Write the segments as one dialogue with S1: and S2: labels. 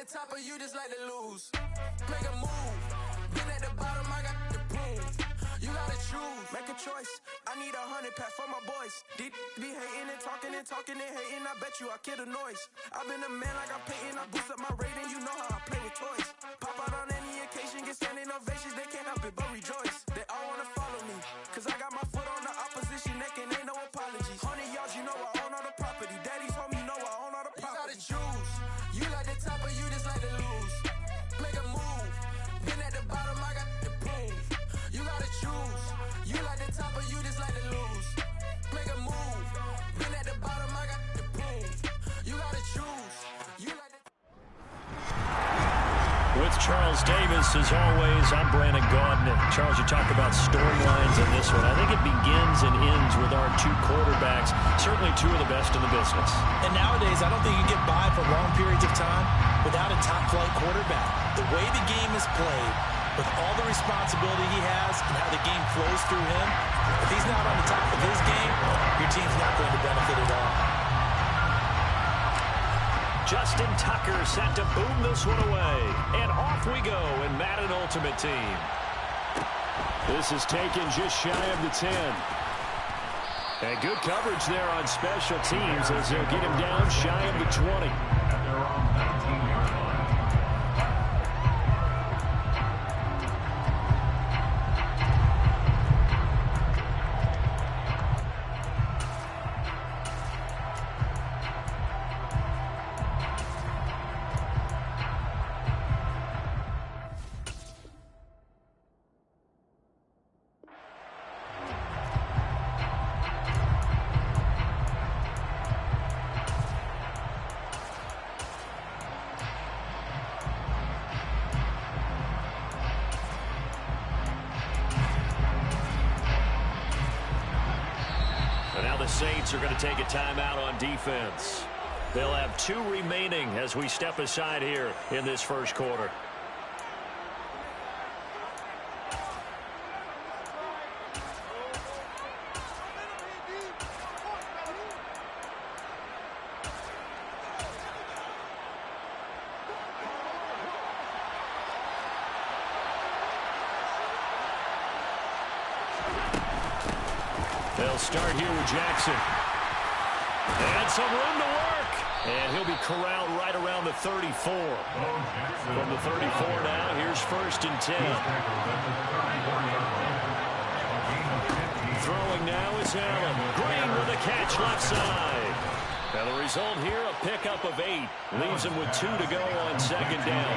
S1: the top or you just like to lose? Make a move. Been at the bottom, I got the prove. You gotta choose. Make a choice. I need 100 pack for my boys. Be hating and talking and hating. I bet you I kill the noise. I've been a man like I'm Peyton. I boost up my rating. You know how I play with toys. Pop out on any occasion, get standing ovations. They can't help it but rejoice. They all wanna follow me, cause I got my foot on the opposition neck and ain't no apologies. 100 yards, you know I own all the property. Daddy's home, you know I own all the property. You gotta choose. You like the top or you just like to lose? Make a move. Been at the bottom, I got the prove. You gotta choose. You like the top or you just like to lose? Make a move. Been at the bottom, I got the prove. You gotta choose. You like the...
S2: With Charles Davis, as always, I'm Brandon Gaudin. Charles, you talk about storylines in this one. I think it begins and ends with our two quarterbacks, certainly two of the best in the business.
S3: And nowadays, I don't think you can get by for long periods of time without a top-flight quarterback. The way the game is played, with all the responsibility he has and how the game flows through him, if he's not on the top of his game, your team's not going to benefit at all.
S2: Justin Tucker set to boom this one away. And off we go in Madden Ultimate Team. This is taken just shy of the 10. And good coverage there on special teams as they'll get him down shy of the 20. Saints are going to take a timeout on defense. They'll have 2 remaining as we step aside here in this first quarter. They'll start here with Jackson. And some room to work. And he'll be corralled right around the 34. From the 34 now, here's 1st and 10. Throwing now is Allen. Green with a catch left side. Now the result here, a pickup of 8. Leaves him with 2 to go on 2nd down.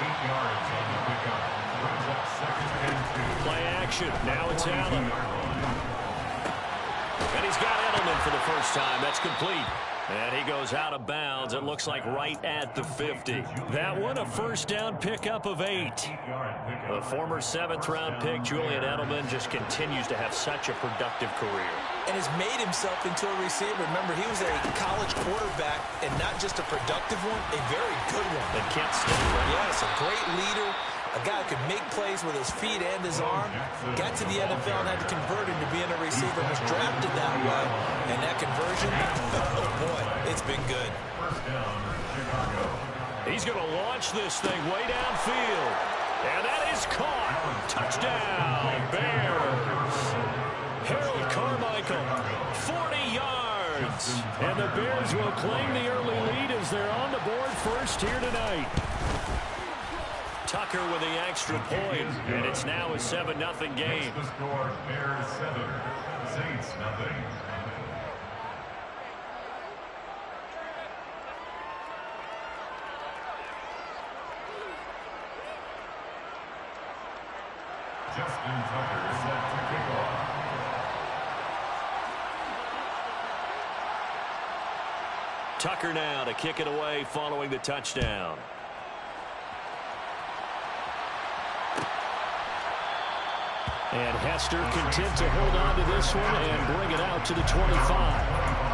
S4: 8 yards on the pickup. Brings up 2nd and 2.
S2: Play action. Now it's Allen. And he's got Edelman for the first time. That's complete. And he goes out of bounds. It looks like right at the 50. That one, a first down pickup of 8. The former 7th-round pick, Julian Edelman, just continues to have such a productive career.
S3: And has made himself into a receiver. Remember, he was a college quarterback, and not just a productive one, a very good one.
S2: And can't stick, right?
S3: Yes, a great leader. A guy who could make plays with his feet and his arm. Got to the NFL and had to convert into being a receiver. Was drafted that way. And that conversion, oh boy, it's been good.
S2: He's going to launch this thing way downfield. And that is caught. Touchdown, Bears. Harold Carmichael, 40 yards. And the Bears will claim the early lead as they're on the board first here tonight. Tucker with the extra point, and it's now a 7-0 game.
S4: The score, Bears 7, Saints 0. Justin Tucker set to kick off.
S2: Tucker now to kick it away following the touchdown. And Hester content to hold on to this one and bring it out to the 25.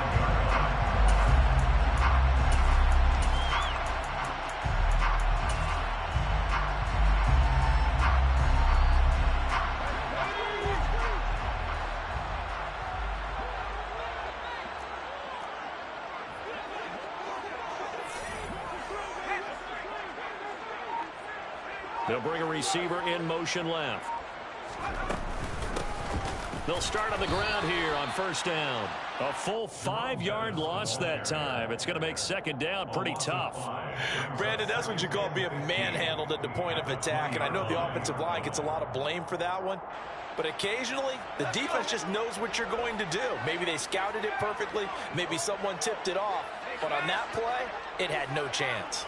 S2: They'll bring a receiver in motion left. They'll start on the ground here on first down. A full 5-yard loss that time. It's going to make second down pretty tough.
S3: Brandon, that's what you call being manhandled at the point of attack. And I know the offensive line gets a lot of blame for that one. But occasionally, the defense just knows what you're going to do. Maybe they scouted it perfectly. Maybe someone tipped it off. But on that play, it had no chance.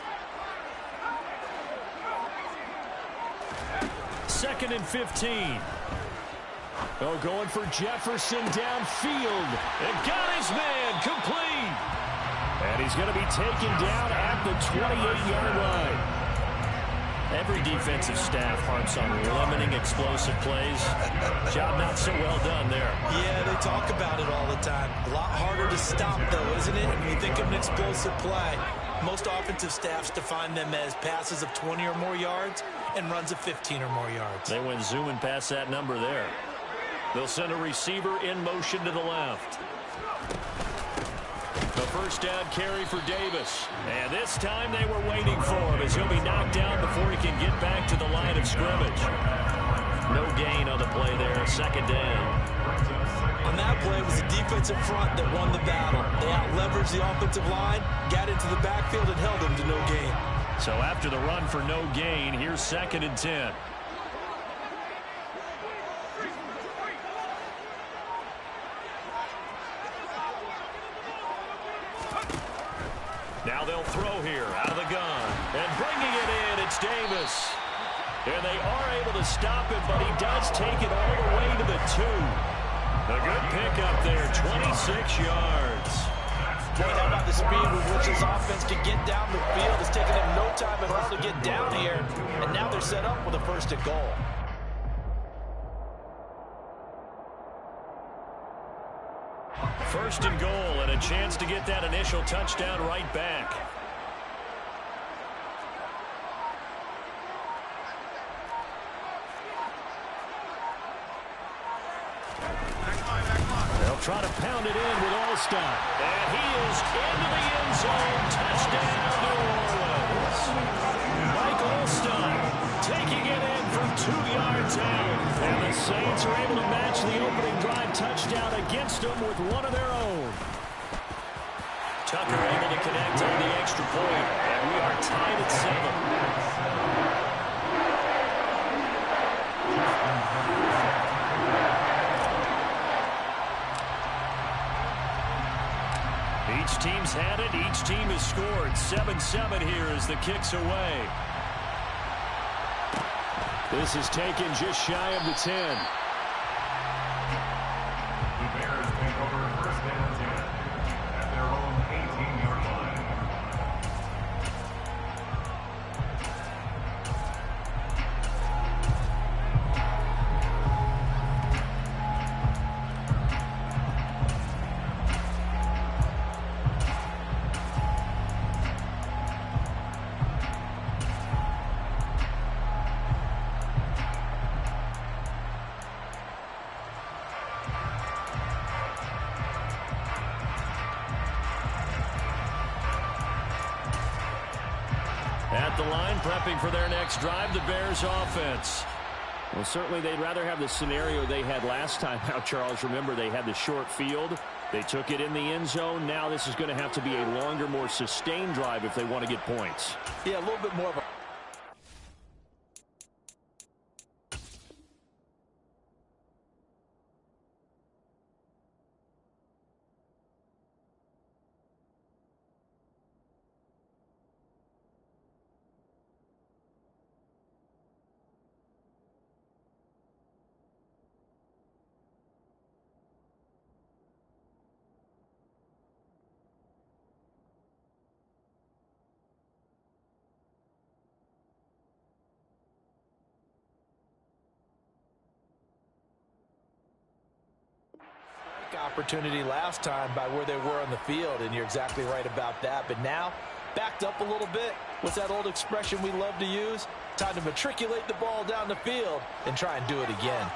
S2: 2nd and 15. Oh, going for Jefferson downfield. And got his man complete. And he's going to be taken down at the 28-yard line. Every defensive staff harps on limiting explosive plays. Job not so well done there.
S3: Yeah, they talk about it all the time. A lot harder to stop, though, isn't it? When you think of an explosive play, most offensive staffs define them as passes of 20 or more yards and runs of 15 or more yards.
S2: They went zooming past that number there. They'll send a receiver in motion to the left. The first down carry for Davis. And this time they were waiting for him as he'll be knocked down before he can get back to the line of scrimmage. No gain on the play there, second down.
S3: On that play, it was the defensive front that won the battle. They out-leveraged the offensive line, got into the backfield, and held them to no gain.
S2: So after the run for no gain, here's 2nd and 10. Now they'll throw here out of the gun. And bringing it in, it's Davis. And they are able to stop it, but he does take it all the way to the 2. A good pickup there, 26 yards.
S3: Boy, how about the speed with which this offense can get down the field? It's taken them no time at all to get down here. And now they're set up with a 1st and goal.
S2: First and goal, and a chance to get that initial touchdown right back. They'll try to pound it in with Allstott. And he is into the end zone. Touchdown, New Orleans. Mike Allstott taking it in from 2 yards out. And the Saints are able to match the opening drive touchdown against them with one of their own. Tucker able to connect on the extra point. And we are tied at 7. Each team's had it. Each team has scored. 7-7 here as the kick's away. This is taken just shy of the 10.
S4: The Bears take over 1st and 10 at their own 18-yard line.
S2: At the line, prepping for their next drive, the Bears offense.
S5: Well, certainly they'd rather have the scenario they had last time out, Charles. Remember, they had the short field. They took it in the end zone. Now this is going to have to be a longer, more sustained drive if they want to get points.
S3: Yeah, a little bit more of a... opportunity last time by where they were on the field, and you're exactly right about that. But now, backed up a little bit. What's that old expression we love to use? Time to matriculate the ball down the field and try and do it again.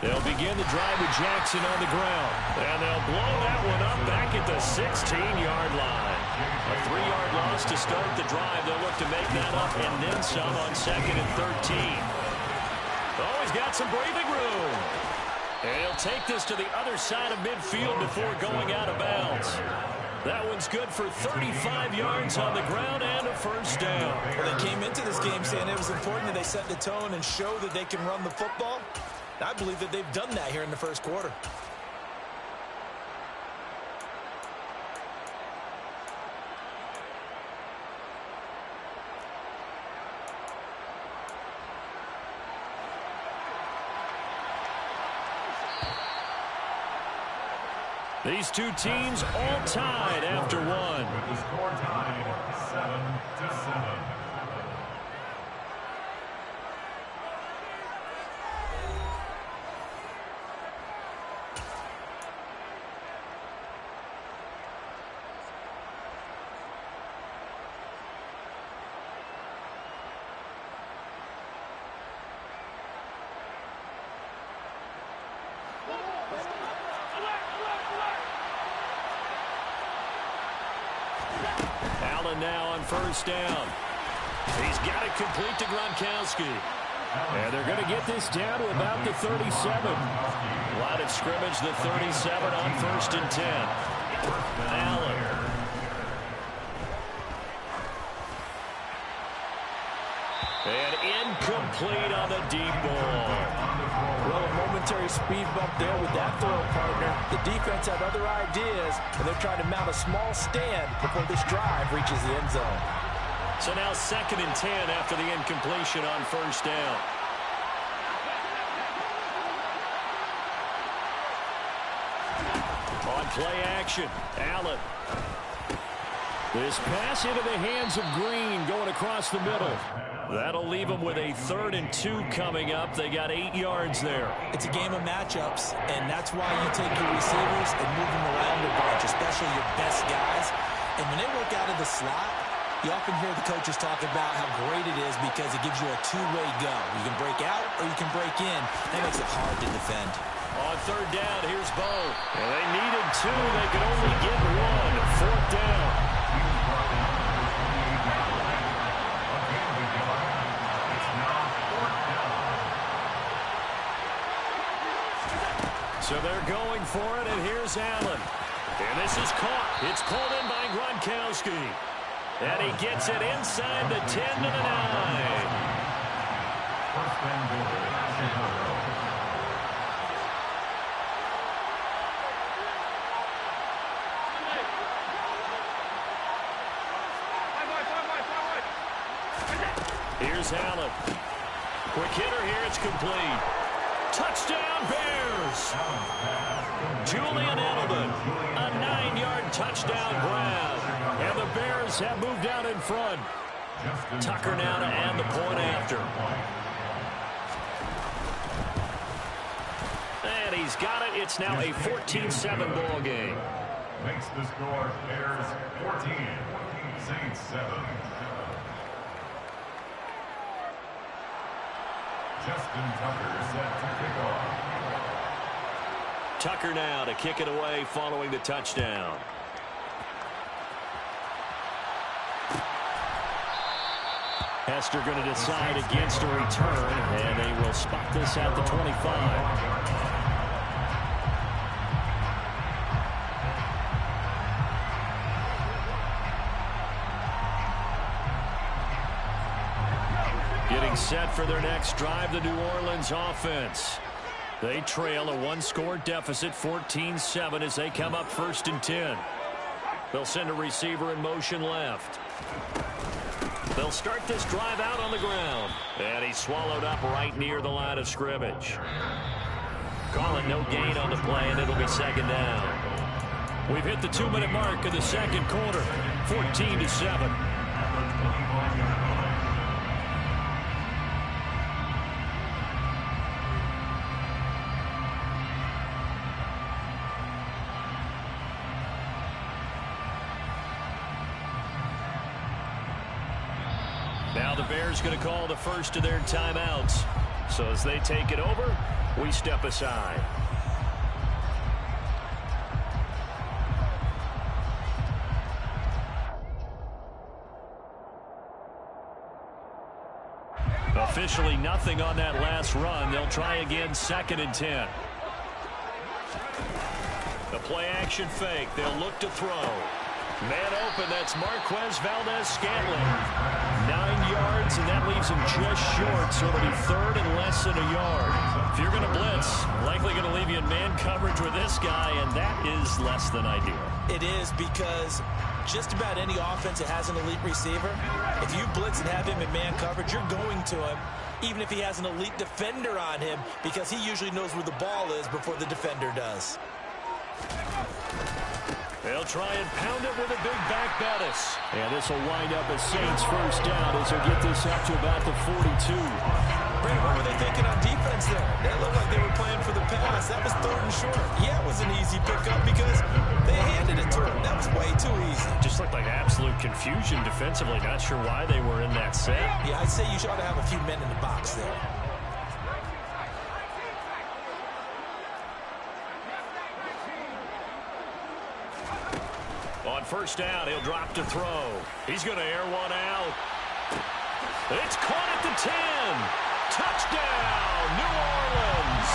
S2: They'll begin the drive with Jackson on the ground. And they'll blow that one up back at the 16-yard line. A 3-yard loss to start the drive. They'll look to make that up and then some on 2nd and 13. Oh, he's got some breathing room. And he'll take this to the other side of midfield before going out of bounds. That one's good for 35 yards on the ground and a first down.
S3: Well, they came into this game saying it was important that they set the tone and show that they can run the football. I believe that they've done that here in the first quarter.
S2: These two teams all tied after one.
S4: With the score tied 7-7.
S2: Allen now on first down. He's got it complete to Gronkowski. And they're going to get this down to about the 37. Line of scrimmage, the 37 on 1st and 10. Allen. And incomplete on the deep ball.
S3: Well, a momentary speed bump there with that throw, partner. The defense had other ideas, and they're trying to mount a small stand before this drive reaches the end zone.
S2: So now 2nd and 10 after the incompletion on first down. On play action, Allen. This pass into the hands of Green going across the middle. That'll leave them with a 3rd and 2 coming up. They got 8 yards there.
S3: It's a game of matchups, and that's why you take your receivers and move them around a bunch, especially your best guys. And when they work out of the slot, you often hear the coaches talk about how great it is because it gives you a two-way go. You can break out or you can break in. That makes it hard to defend.
S2: On 3rd down, here's Bo. And they needed 2. They could only get 1. 4th down. So they're going for it, and here's Allen. And this is caught. It's pulled in by Gronkowski. And he gets it inside the 10 to the 9.
S4: First and goal, Chicago.
S2: Here's Allen. Quick hitter here. It's complete. Touchdown, Bears. Julian Edelman, a 9-yard touchdown grab. And the Bears have moved out in front. Tucker now to add the point after. And he's got it. It's now a 14-7 ball game.
S4: Makes the score Bears 14, Saints 7. Justin Tucker set to kick off.
S2: Tucker now to kick it away following the touchdown. Hester going to decide against a return, and they will spot this at the 25. Getting set for their next drive, the New Orleans offense. They trail a 1-score deficit, 14-7, as they come up 1st and 10. They'll send a receiver in motion left. They'll start this drive out on the ground. And he's swallowed up right near the line of scrimmage. Calling no gain on the play, and it'll be 2nd down. We've hit the 2-minute mark of the 2nd quarter, 14-7. Now the Bears going to call the first of their timeouts. So as they take it over, we step aside. Officially nothing on that last run. They'll try again, 2nd and 10. The play action fake. They'll look to throw. Man open, that's Marquez Valdez-Scantling. 9 yards, and that leaves him just short, so it'll be 3rd and less than a yard. If you're going to blitz, likely going to leave you in man coverage with this guy, and that is less than ideal.
S3: It is, because just about any offense that has an elite receiver, if you blitz and have him in man coverage, you're going to him, even if he has an elite defender on him, because he usually knows where the ball is before the defender does.
S2: They'll try and pound it with a big back Bettis. And this will wind up as Saints 1st down as they'll get this up to about the 42.
S3: Brent, what were they thinking on defense there? They looked like they were playing for the pass. That was 3rd and short. Yeah, it was an easy pickup because they handed it to him. That was way too easy.
S2: Just looked like absolute confusion defensively. Not sure why they were in that set.
S3: Yeah, I'd say you ought to have a few men in the box there.
S2: On 1st down, he'll drop to throw. He's going to air one out. It's caught at the 10. Touchdown, New Orleans.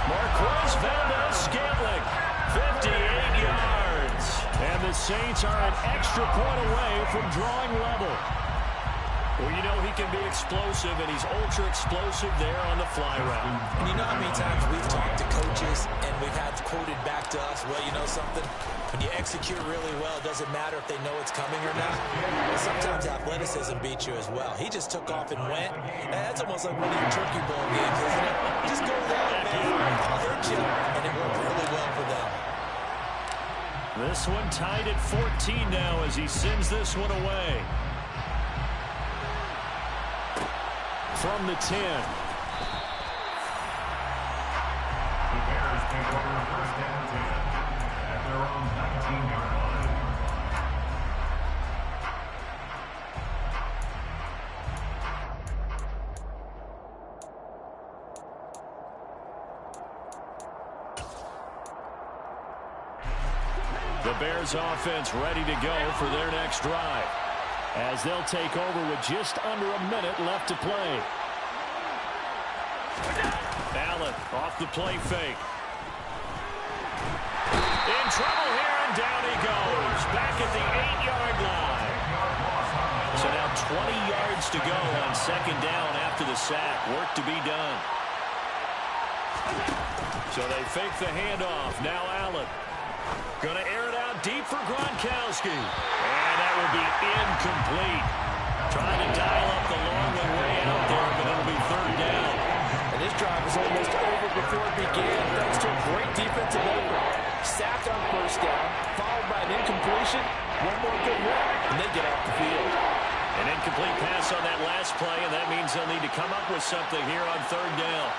S2: Marquez Valdez-Scantling, 58 yards. And the Saints are an extra point away from drawing level. Well, you know he can be explosive, and he's ultra-explosive there on the fly route.
S3: And you know how many times we've talked to coaches and we've had quoted back to us, well, you know something? When you execute really well, it doesn't matter if they know it's coming or not. Well, sometimes athleticism beats you as well. He just took off and went. And that's almost like one of your turkey bowl games, isn't it? Just go long, man. I'll hurt you. And it worked really well for them.
S2: This one tied at 14 now as he sends this one away. From the 10.
S4: The Bears take over 1st and 10 at their own 19-yard line.
S2: The Bears offense ready to go for their next drive, as they'll take over with just under a minute left to play. Allen off the play fake. In trouble here, and down he goes. Back at the 8-yard line. So now 20 yards to go on 2nd down after the sack. Work to be done. So they fake the handoff. Now Allen. Going to air it out deep for Gronkowski. And that will be incomplete. Trying to dial up the long way out there, but it'll be 3rd down.
S3: And this drive was almost over before it began, thanks to a great defensive effort. Sacked on 1st down, followed by an incompletion. One more good run, and they get off the field.
S2: An incomplete pass on that last play, and that means they'll need to come up with something here on 3rd down.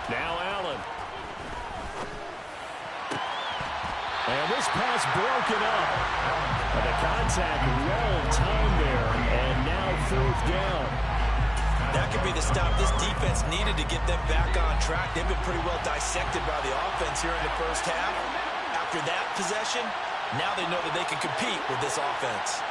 S2: Now Allen. And this pass broken up. And the contact well timed there, and now 4th down.
S3: That could be the stop this defense needed to get them back on track. They've been pretty well dissected by the offense here in the 1st half. After that possession, now they know that they can compete with this offense.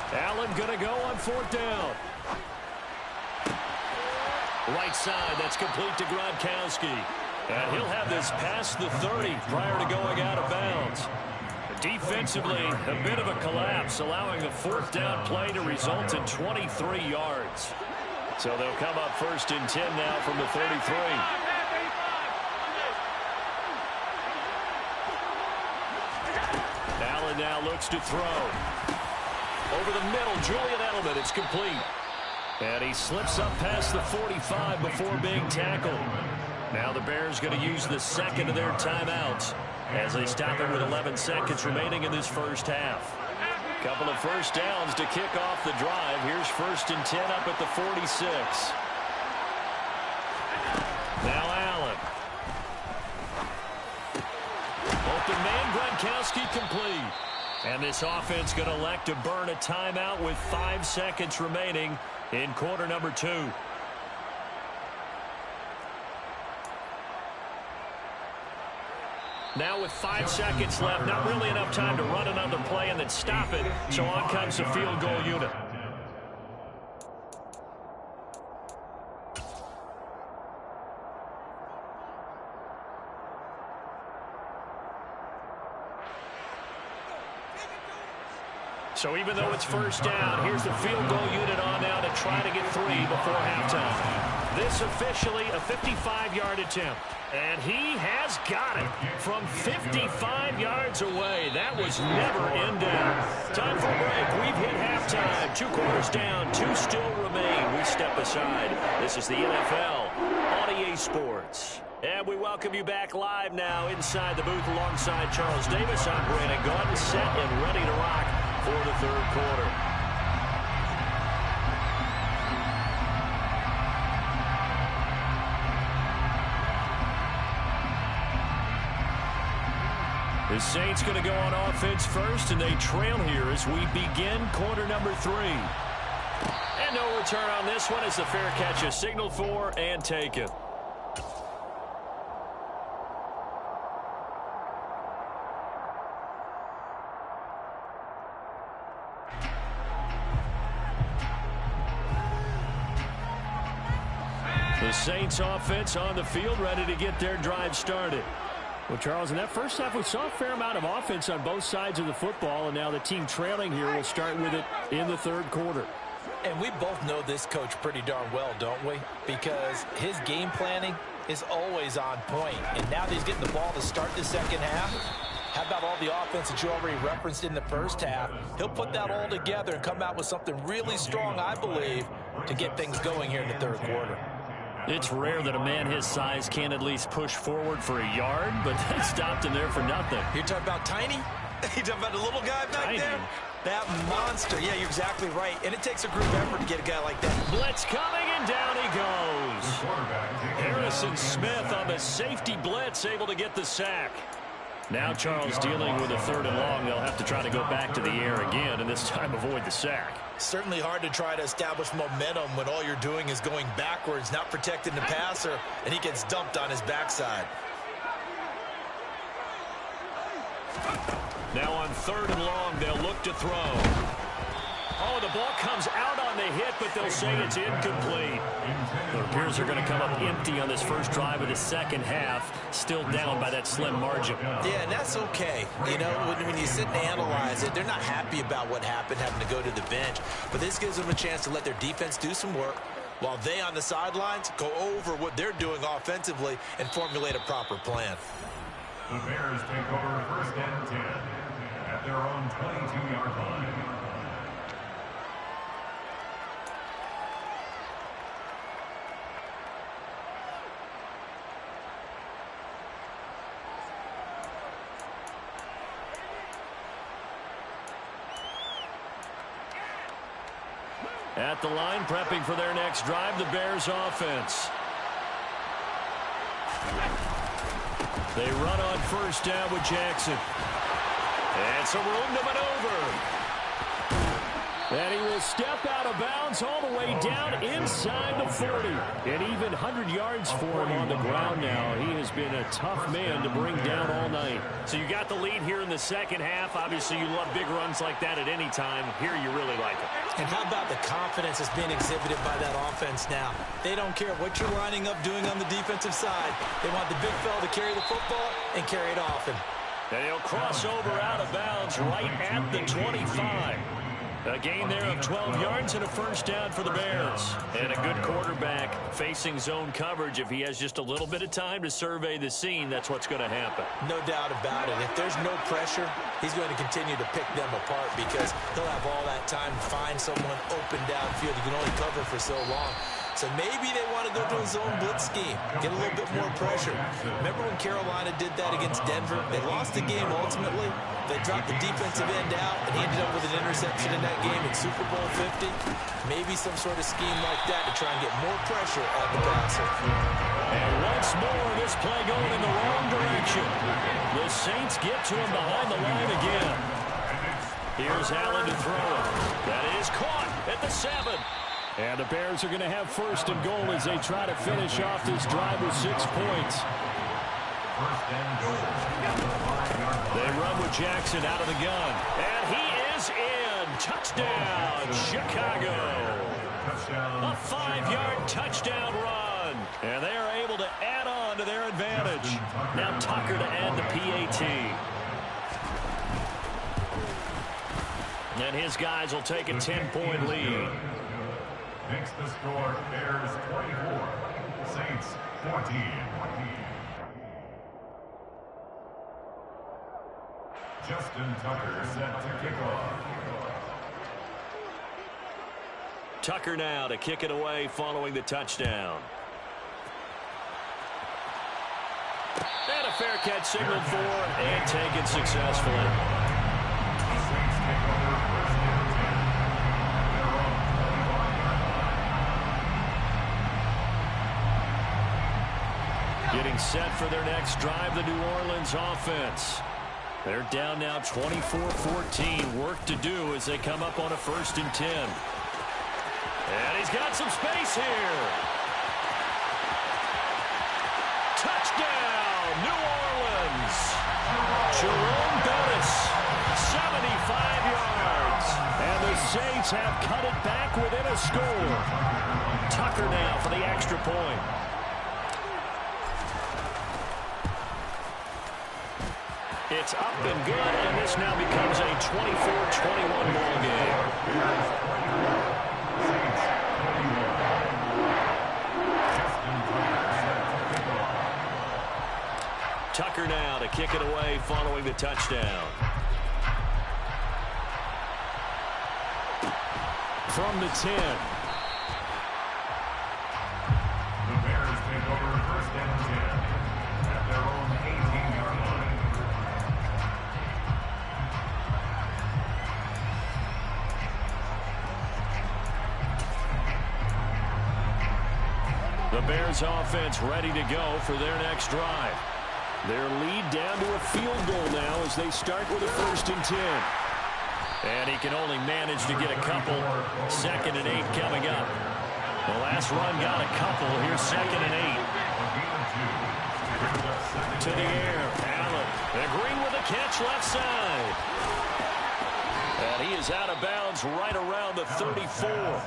S2: Allen going to go on 4th down. Right side, that's complete to Gronkowski. And he'll have this past the 30 prior to going out of bounds. Defensively, a bit of a collapse, allowing the 4th down play to result in 23 yards. So they'll come up 1st and 10 now from the 33. Allen now looks to throw. Over the middle, Julian Edelman, it's complete. And he slips up past the 45 before being tackled. Now the Bears going to use the 2nd of their timeouts as they stop it with 11 seconds remaining in this 1st half. Couple of first downs to kick off the drive. Here's 1st and 10 up at the 46. Now Allen. Open man, Gronkowski complete. And this offense going to elect to burn a timeout with 5 seconds remaining in quarter number 2. Now with 5 seconds left, not really enough time to run another play and then stop it. So on comes the field goal unit. So even though it's first down, here's the field goal unit on now to try to get 3 before halftime. This officially a 55-yard attempt. And he has got it from 55 yards away. That was never in doubt. Time for a break. We've hit halftime. 2 quarters down, 2 still remain. We step aside. This is the NFL on EA Sports. And we welcome you back live now inside the booth alongside Charles Davis. I'm Brandon Gaudin, set and ready to rock for the third quarter. The Saints going to go on offense first, and they trail here as we begin quarter number 3. And no return on this one as the fair catch is signaled for and taken. The Saints offense on the field ready to get their drive started. Well, Charles, in that first half, we saw a fair amount of offense on both sides of the football, and now the team trailing here will start with it in the third quarter.
S3: And we both know this coach pretty darn well, don't we? Because his game planning is always on point. And now that he's getting the ball to start the second half, how about all the offense that you already referenced in the first half? He'll put that all together and come out with something really strong, I believe, to get things going here in the third quarter.
S2: It's rare that a man his size can at least push forward for a yard, but they stopped him there for nothing.
S3: You're talking about tiny? You're talking about the little guy back there? That monster. Yeah, you're exactly right. And it takes a group effort to get a guy like that.
S2: Blitz coming, and down he goes. Harrison Smith on the safety blitz, able to get the sack. Now Charles dealing with a 3rd and long. They'll have to try to go back to the air again, and this time avoid the sack.
S3: Certainly hard to try to establish momentum when all you're doing is going backwards, not protecting the passer, and he gets dumped on his backside.
S2: Now on 3rd and long, they'll look to throw. Oh, the ball comes out on the hit, but they'll say it's incomplete. The Bears are going to come up empty on this first drive of the second half, still down by that slim margin.
S3: Yeah, and that's okay. You know, when you sit and analyze it, they're not happy about what happened, having to go to the bench. But this gives them a chance to let their defense do some work while they on the sidelines go over what they're doing offensively and formulate a proper plan.
S4: The Bears take over 1st and 10 at their own 22-yard line.
S2: At the line, prepping for their next drive, the Bears offense. They run on 1st down with Jackson. And some room to maneuver. And he will step out of bounds all the way down inside the 40. And even 100 yards for him on the ground now. He has been a tough man to bring down all night. So you got the lead here in the second half. Obviously, you love big runs like that at any time. Here you really like it.
S3: And how about the confidence that's being exhibited by that offense now? They don't care what you're lining up doing on the defensive side. They want the big fella to carry the football and carry it often.
S2: And he'll cross over out of bounds right at the 25. A gain there of 12 yards and a first down for the Bears. And a good quarterback facing zone coverage. If he has just a little bit of time to survey the scene, that's what's going to happen.
S3: No doubt about it. If there's no pressure, he's going to continue to pick them apart because he'll have all that time to find someone open downfield. He can only cover for so long. So maybe they want to go to a zone blitz scheme, get a little bit more pressure. Remember when Carolina did that against Denver? They lost the game ultimately. They dropped the defensive end out, and he ended up with an interception in that game in Super Bowl 50. Maybe some sort of scheme like that to try and get more pressure on the passer.
S2: And once more, this play going in the wrong direction. The Saints get to him behind the line again. Here's Allen to throw it. That is caught at the 7. And the Bears are going to have first and goal as they try to finish off this drive with 6 points. They run with Jackson out of the gun. And he is in. Touchdown, Chicago. A 5-yard touchdown run. And they are able to add on to their advantage. Now Tucker to add the PAT. And his guys will take a 10-point lead.
S4: Makes the score Bears 24, Saints 14. Justin Tucker set to kick off.
S2: Tucker now to kick it away following the touchdown. And a fair catch signaled for and taken successfully.
S4: The Saints take over first and 10.
S2: Getting set for their next drive, the New Orleans offense. They're down now 24-14. Work to do as they come up on a 1st and 10. And he's got some space here. Touchdown, New Orleans. Jerome Bettis, 75 yards. And the Saints have cut it back within a score. Tucker now for the extra point. It's up and good, and this now becomes a 24-21 ball game. Tucker now to kick it away following the touchdown. From the 10.
S4: The Bears take over first and 10 at their own 18-yard line.
S2: The Bears offense ready to go for their next drive. Their lead down to a field goal now as they start with a 1st and 10. And he can only manage to get a couple. 2nd and 8 coming up. The last run got a couple. Here's 2nd and 8. To the air. Allen. And Green with a catch left side. And he is out of bounds right around the 34.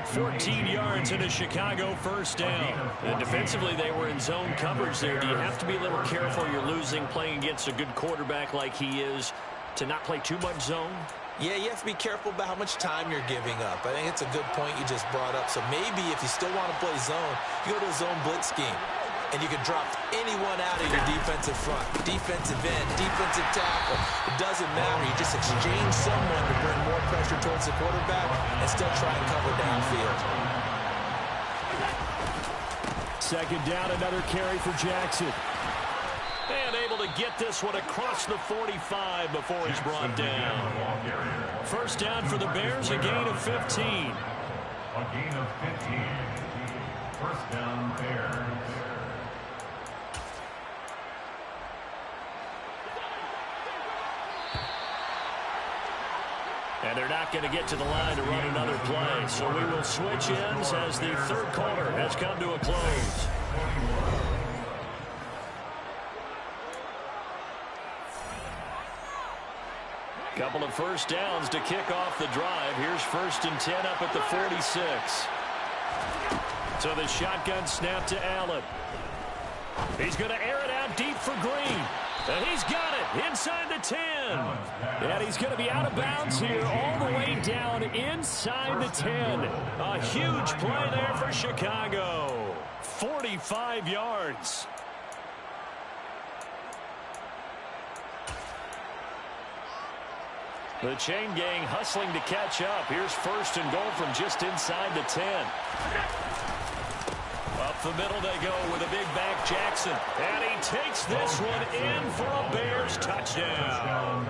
S2: 14 yards in a Chicago 1st down. And defensively, they were in zone coverage there. Do you have to be a little careful? You're losing, playing against a good quarterback like he is, to not play too much zone?
S3: Yeah, you have to be careful about how much time you're giving up. I think it's a good point you just brought up. So maybe if you still want to play zone, you go to a zone blitz scheme. And you can drop anyone out of your defensive front, defensive end, defensive tackle. It doesn't matter. You just exchange someone to bring more pressure towards the quarterback and still try and cover downfield.
S2: 2nd down, another carry for Jackson. And able to get this one across the 45 before he's brought down. 1st down for the Bears, a gain of 15.
S4: A gain of 15. 1st down, Bears.
S2: And they're not going to get to the line to run another play. So we will switch ends as the 3rd quarter has come to a close. Couple of 1st downs to kick off the drive. Here's 1st and 10 up at the 46. So the shotgun snap to Allen. He's going to air it out deep for Green. And he's got it inside the 10. And he's going to be out of bounds here all the way down inside the 10. A huge play there for Chicago. 45 yards. The chain gang hustling to catch up. Here's first and goal from just inside the 10. Up the middle they go with a big back Jackson. And he takes this one in for a Bears touchdown.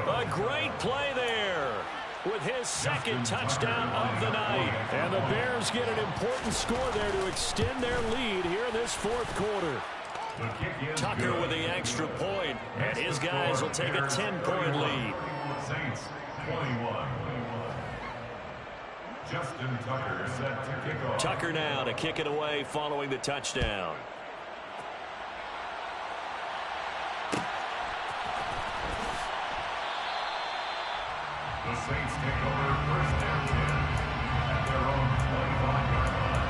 S2: A great play there with his second touchdown of the night. And the Bears get an important score there to extend their lead here in this fourth quarter. Tucker with the extra point, and his guys will take a 10-point lead.
S4: Saints 21. Justin Tucker set to kick off.
S2: Tucker now to kick it away following the touchdown.
S4: The Saints take over first and 10 at their own 25-yard line.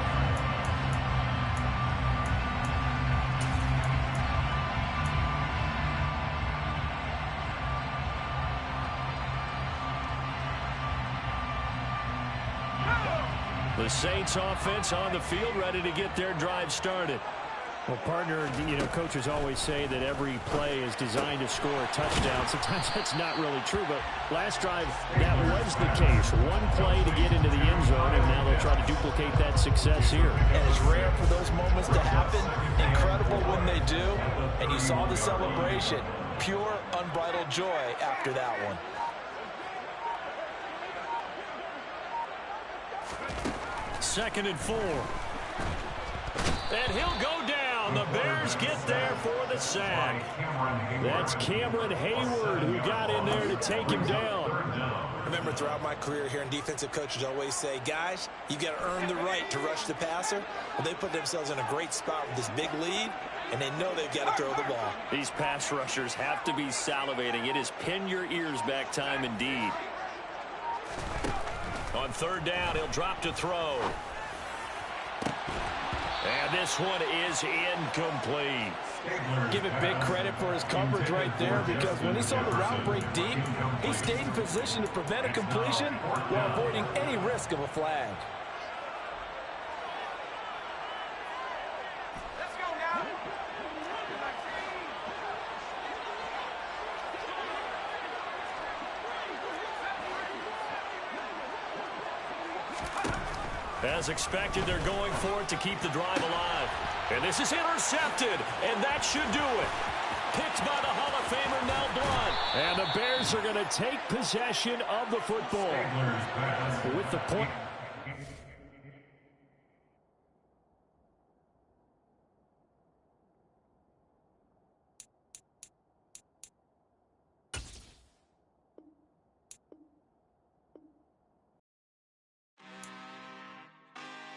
S2: The Saints offense on the field, ready to get their drive started.
S5: Well, partner, coaches always say that every play is designed to score a touchdown. Sometimes that's not really true, but last drive, that was the case. One play to get into the end zone, and now they'll try to duplicate that success here.
S3: And it's rare for those moments to happen. Incredible when they do. And you saw the celebration. Pure, unbridled joy after that one.
S2: Second and 4. And he'll go down. The Bears get there for the sack.
S5: That's Cameron Hayward who got in there to take him down.
S3: Remember, throughout my career here in defensive coaches always say, guys, you got to earn the right to rush the passer. Well, they put themselves in a great spot with this big lead, and they know they've got to throw the ball.
S2: These pass rushers have to be salivating. It is pin your ears back time indeed. On third down, he'll drop to throw. And this one is incomplete.
S3: Give it big credit for his coverage right there, because when he saw the route break deep, he stayed in position to prevent a completion while avoiding any risk of a flag.
S2: As expected, they're going for it to keep the drive alive. And this is intercepted, and that should do it. Picked by the Hall of Famer, Nell Blunt.
S5: And the Bears are going to take possession of the football with the point.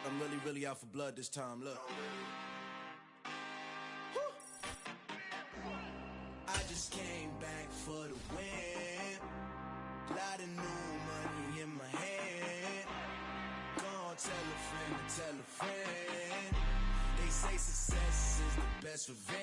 S1: I'm really out for blood this time, look. I just came back for the win. Lot of new money in my hand. Gonna tell a friend to tell a friend. They say success is the best revenge.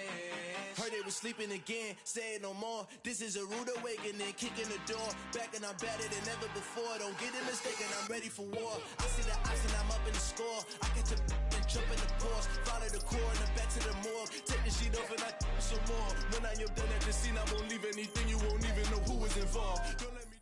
S1: Heard they was sleeping again, say it no more. This is a rude awakening, kicking the door. Back and I'm better than ever before. Don't get it mistaken, I'm ready for war. I see the option, I'm up in the score. I catch a and jump in the course. Follow the core and then back to the morgue. Take the sheet off and I some more. When I am done at the scene, I won't leave anything. You won't even know who was involved. Don't let me.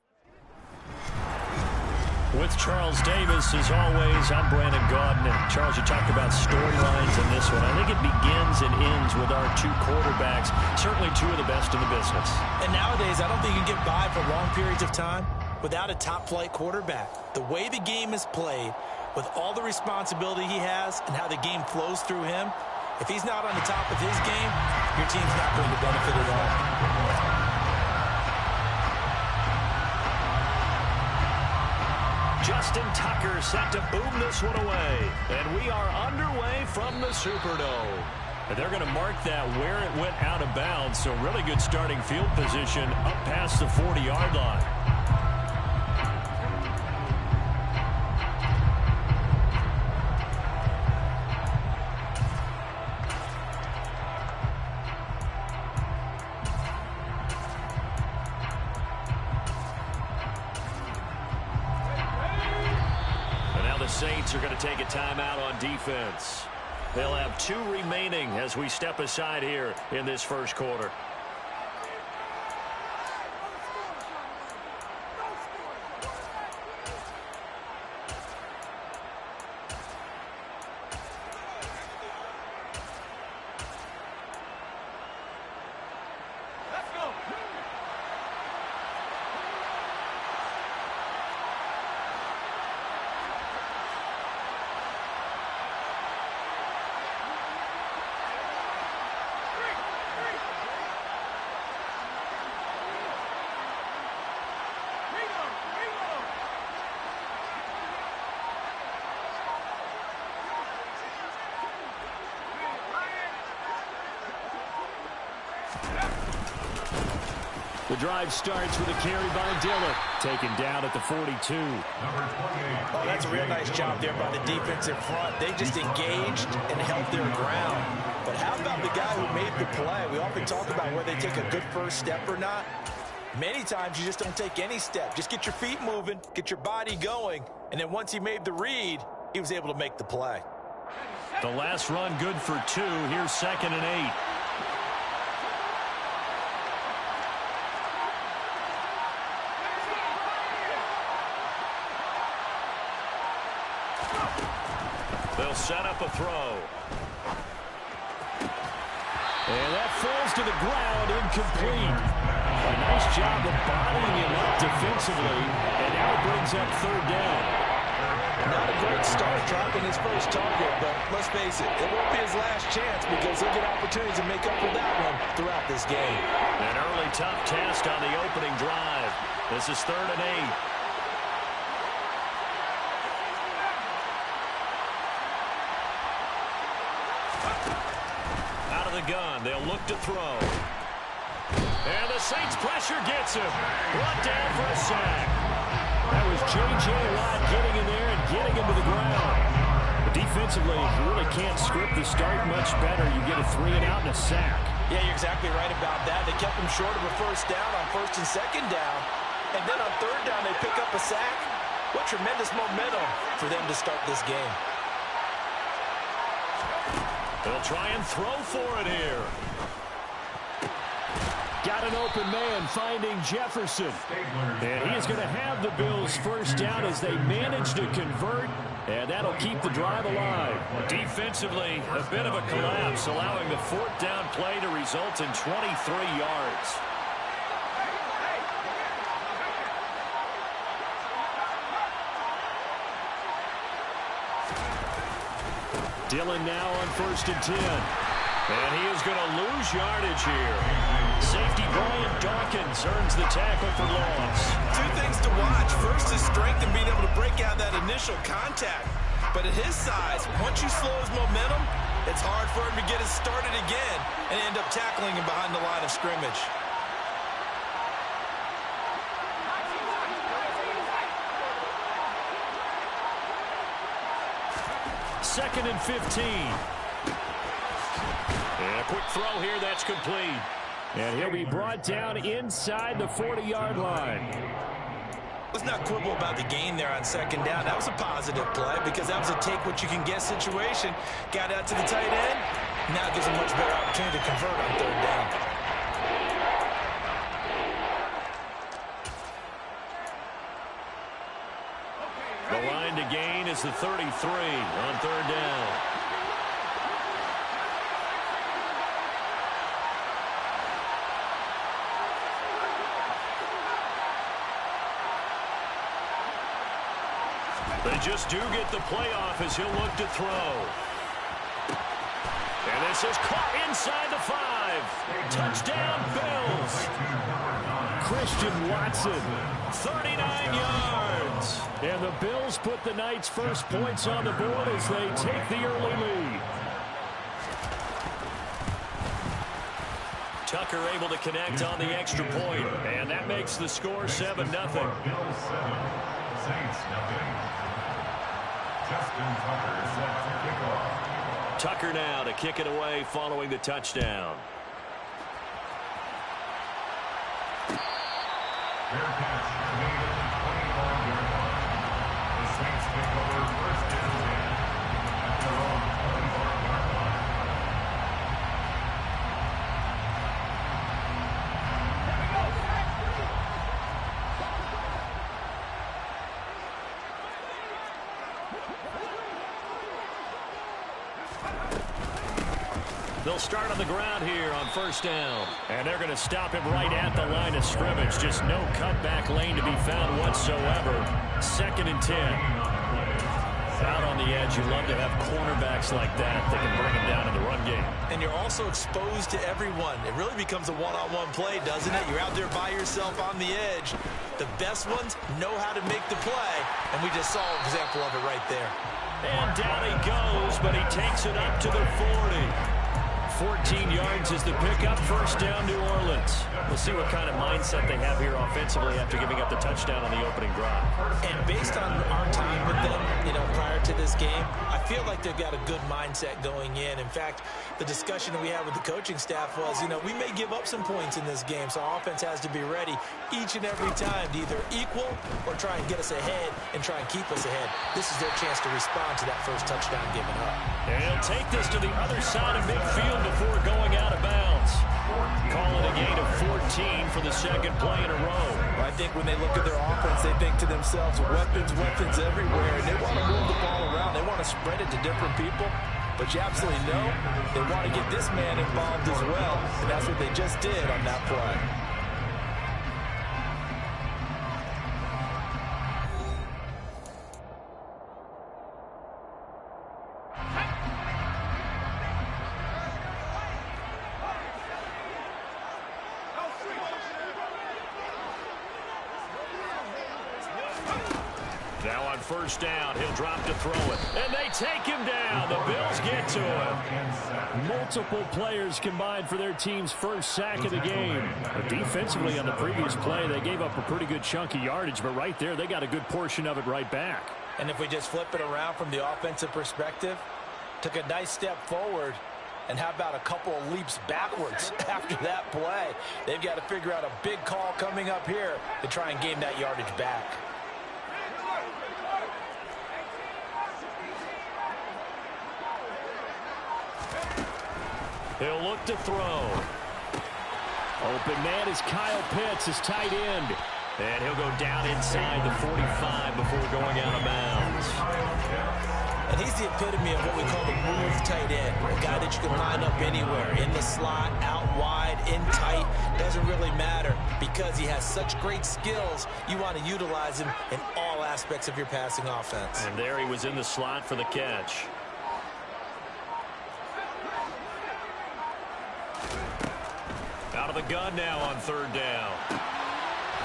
S2: With Charles Davis, as always, I'm Brandon Gaudin. And Charles, you talked about storylines in this one. I think it begins and ends with our two quarterbacks, certainly two of the best in the business.
S3: And nowadays, I don't think you can get by for long periods of time without a top-flight quarterback. The way the game is played, with all the responsibility he has and how the game flows through him, if he's not on the top of his game, your team's not going to benefit at all.
S2: Justin Tucker set to boom this one away. And we are underway from the Superdome. And they're going to mark that where it went out of bounds. So really good starting field position up past the 40-yard line. Saints are going to take a timeout on defense. They'll have 2 remaining as we step aside here in this first quarter.
S5: The drive starts with a carry by Dillon. Taken down at the 42.
S3: Oh, that's a real nice job there by the defensive front. They just engaged and held their ground. But how about the guy who made the play? We often talk about whether they take a good first step or not. Many times you just don't take any step. Just get your feet moving, get your body going, and then once he made the read, he was able to make the play.
S2: The last run good for 2. Here's 2nd and 8. They'll set up a throw.
S5: And that falls to the ground, incomplete. A nice job of bottling him up defensively, and now it brings up 3rd down.
S3: Not a great start dropping his first target, but let's face it, it won't be his last chance because he'll get opportunities to make up for that one throughout this game.
S2: An early tough test on the opening drive. This is 3rd and 8. Out of the gun, they'll look to throw. And the Saints pressure gets him. Brought down for a sack.
S5: That was J.J. Watt getting in there and getting him to the ground. But defensively, you really can't script the start much better. You get a 3 and out and a sack.
S3: Yeah, you're exactly right about that. They kept him short of a first down on 1st and 2nd down. And then on 3rd down, they pick up a sack. What tremendous momentum for them to start this game.
S2: They'll try and throw for it here.
S5: Got an open man finding Jefferson. And he is going to have the Bills first down as they manage to convert. And that'll keep the drive alive.
S2: Defensively, a bit of a collapse, allowing the 4th down play to result in 23 yards.
S5: Dillon now on 1st and 10.
S2: And he is going to lose yardage here. Safety Brian Dawkins earns the tackle for loss.
S3: 2 things to watch. First is strength and being able to break out that initial contact. But at his size, once you slow his momentum, it's hard for him to get it started again and end up tackling him behind the line of scrimmage.
S5: Second and 15.
S2: And a quick throw here that's complete.
S5: And he'll be brought down inside the 40-yard line.
S3: Let's not quibble about the gain there on 2nd down. That was a positive play because that was a take-what-you-can-get situation. Got out to the tight end. Now it gives him a much better opportunity to convert on 3rd down.
S2: The line to gain is the 33 on 3rd down. They just do get the playoff as he'll look to throw. And this is caught inside the 5. Touchdown, Bills.
S5: Christian Watson.
S2: 39 yards.
S5: And the Bills put the Knights' first points on the board as they take the early lead.
S2: Tucker able to connect on the extra point, and that makes the score 7-0.
S4: Bills 7, Saints 0. Justin Tucker set to kick off.
S2: Tucker now to kick it away following the touchdown.
S4: Fair catch made at the 25-yard line. The Saints take over 1st and 10 at their own 25-yard line.
S2: They'll start on the ground here on 1st down. And they're going to stop him right at the line of scrimmage. Just no cutback lane to be found whatsoever. 2nd and 10. Out on the edge, you love to have cornerbacks like that that can bring him down in the run game.
S3: And you're also exposed to everyone. It really becomes a one-on-one play, doesn't it? You're out there by yourself on the edge. The best ones know how to make the play, and we just saw an example of it right there.
S2: And down he goes, but he takes it up to the 40. 14 yards is the pickup. First down, New Orleans. We'll see what kind of mindset they have here offensively after giving up the touchdown on the opening drive.
S3: And based on our time with them, prior to this game, I feel like they've got a good mindset going in. In fact, the discussion that we had with the coaching staff was, we may give up some points in this game, so our offense has to be ready each and every time to either equal or try and get us ahead and try and keep us ahead. This is their chance to respond to that first touchdown given up.
S2: And he'll take this to the other side of midfield before going out of bounds. Call it a gain of 14 for the second play in a row.
S3: I think when they look at their offense, they think to themselves, weapons everywhere, and they want to move the ball around. They want to spread it to different people. But you absolutely know they want to get this man involved as well, and that's what they just did on that play.
S2: Now on first down, he'll drop to throw it. And they take him down. The Bills get to him.
S5: Multiple players combined for their team's first sack of the game. But defensively on the previous play, they gave up a pretty good chunk of yardage. But right there, they got a good portion of it right back.
S3: And if we just flip it around from the offensive perspective, took a nice step forward. And how about a couple of leaps backwards after that play? They've got to figure out a big call coming up here to try and gain that yardage back.
S2: He'll look to throw.
S5: Open man is Kyle Pitts, his tight end.
S2: And he'll go down inside the 45 before going out of bounds.
S3: And he's the epitome of what we call the move tight end. A guy that you can line up anywhere. In the slot, out wide, in tight. Doesn't really matter because he has such great skills. You want to utilize him in all aspects of your passing offense.
S2: And there he was in the slot for the catch. Out of the gun now on third down.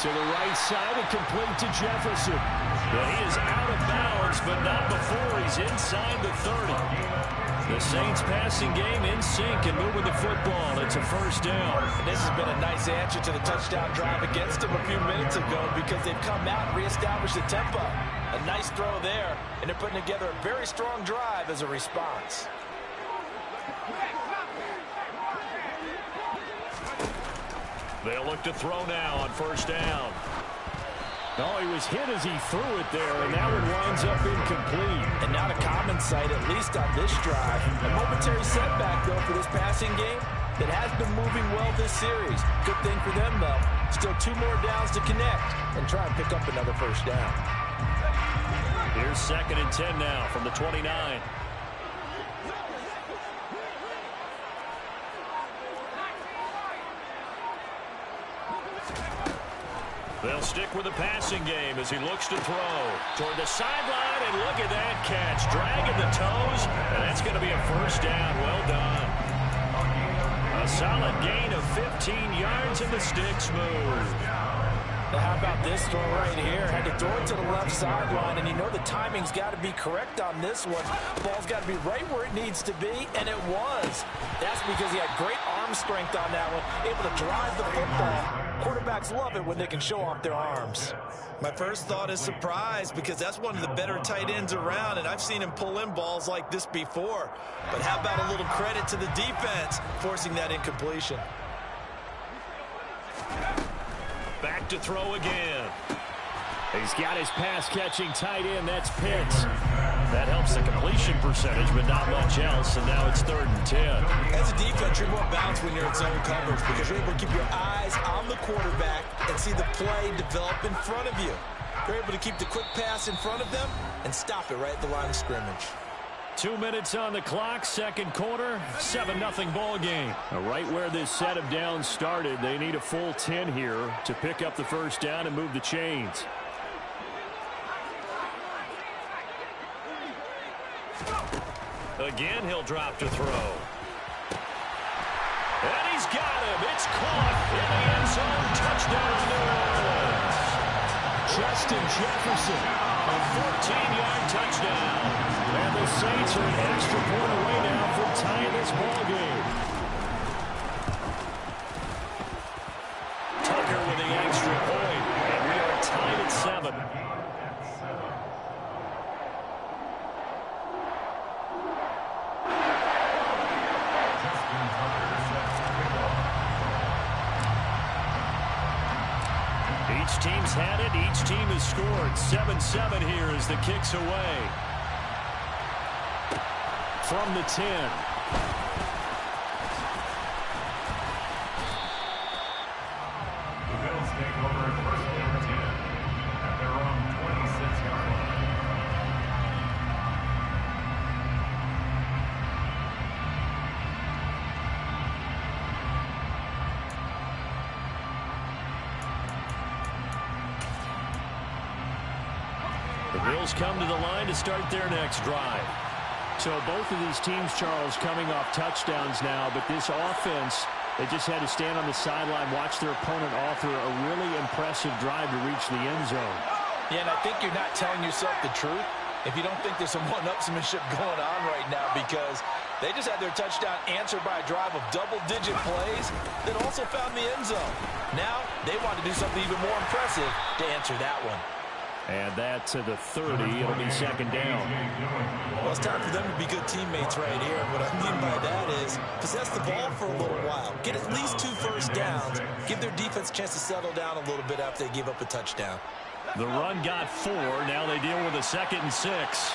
S5: To the right side and complete to Jefferson.
S2: But he is out of bounds, but not before he's inside the 30. The Saints passing game in sync and moving the football. It's a first down.
S3: And this has been a nice answer to the touchdown drive against them a few minutes ago because they've come out and reestablished the tempo. A nice throw there, and they're putting together a very strong drive as a response.
S2: They'll look to throw now on first down.
S5: Oh, he was hit as he threw it there, and that one winds up incomplete.
S3: And not a common sight, at least on this drive. A momentary setback, though, for this passing game that has been moving well this series. Good thing for them, though. Still 2 more downs to connect and try and pick up another first down.
S2: Here's 2nd and 10 now from the 29. They'll stick with the passing game as he looks to throw toward the sideline, and look at that catch, dragging the toes, and that's going to be a first down. Well done. A solid gain of 15 yards, and the sticks move.
S3: Now how about this throw right here? Had to throw it to the left sideline, and the timing's got to be correct on this one. Ball's got to be right where it needs to be, and it was. That's because he had great arm strength on that one, able to drive the football. Quarterbacks love it when they can show off their arms. My first thought is surprise because that's one of the better tight ends around, and I've seen him pull in balls like this before. But how about a little credit to the defense forcing that incompletion?
S2: Back to throw again.
S5: He's got his pass-catching tight end. That's Pitts.
S2: That helps the completion percentage, but not much else, and now it's 3rd and 10.
S3: As a defense, you're more balanced when you're in zone coverage because you're able to keep your eyes on the quarterback and see the play develop in front of you. You're able to keep the quick pass in front of them and stop it right at the line of scrimmage.
S5: 2 minutes on the clock, second quarter, 7-0 ball game. Right where this set of downs started, they need a full 10 here to pick up the first down and move the chains.
S2: Again, he'll drop to throw. And he's got him. It's caught in the end zone. Touchdown, New Orleans.
S5: Justin Jefferson,
S2: a 14-yard touchdown.
S5: And the Saints are an extra point away now from tying this ball game.
S2: 7. Each team's had it. Each team has scored. 7-7 here as the kick's away. From the 10.
S4: The Bills take over first and 10 at their own 26-yard line.
S2: The Bills come to the line to start their next drive.
S5: So both of these teams, Charles, coming off touchdowns now, but this offense, they just had to stand on the sideline, watch their opponent offer a really impressive drive to reach the end zone.
S3: Yeah, and I think you're not telling yourself the truth if you don't think there's some one-upsmanship going on right now, because they just had their touchdown answered by a drive of double-digit plays that also found the end zone. Now they want to do something even more impressive to answer that one.
S5: And that to the 30. It'll be second down.
S3: Well, it's time for them to be good teammates right here. And what I mean by that is possess the ball for a little while. Get at least 2 first downs. Give their defense a chance to settle down a little bit after they give up a touchdown.
S2: The run got 4. Now they deal with a 2nd and 6.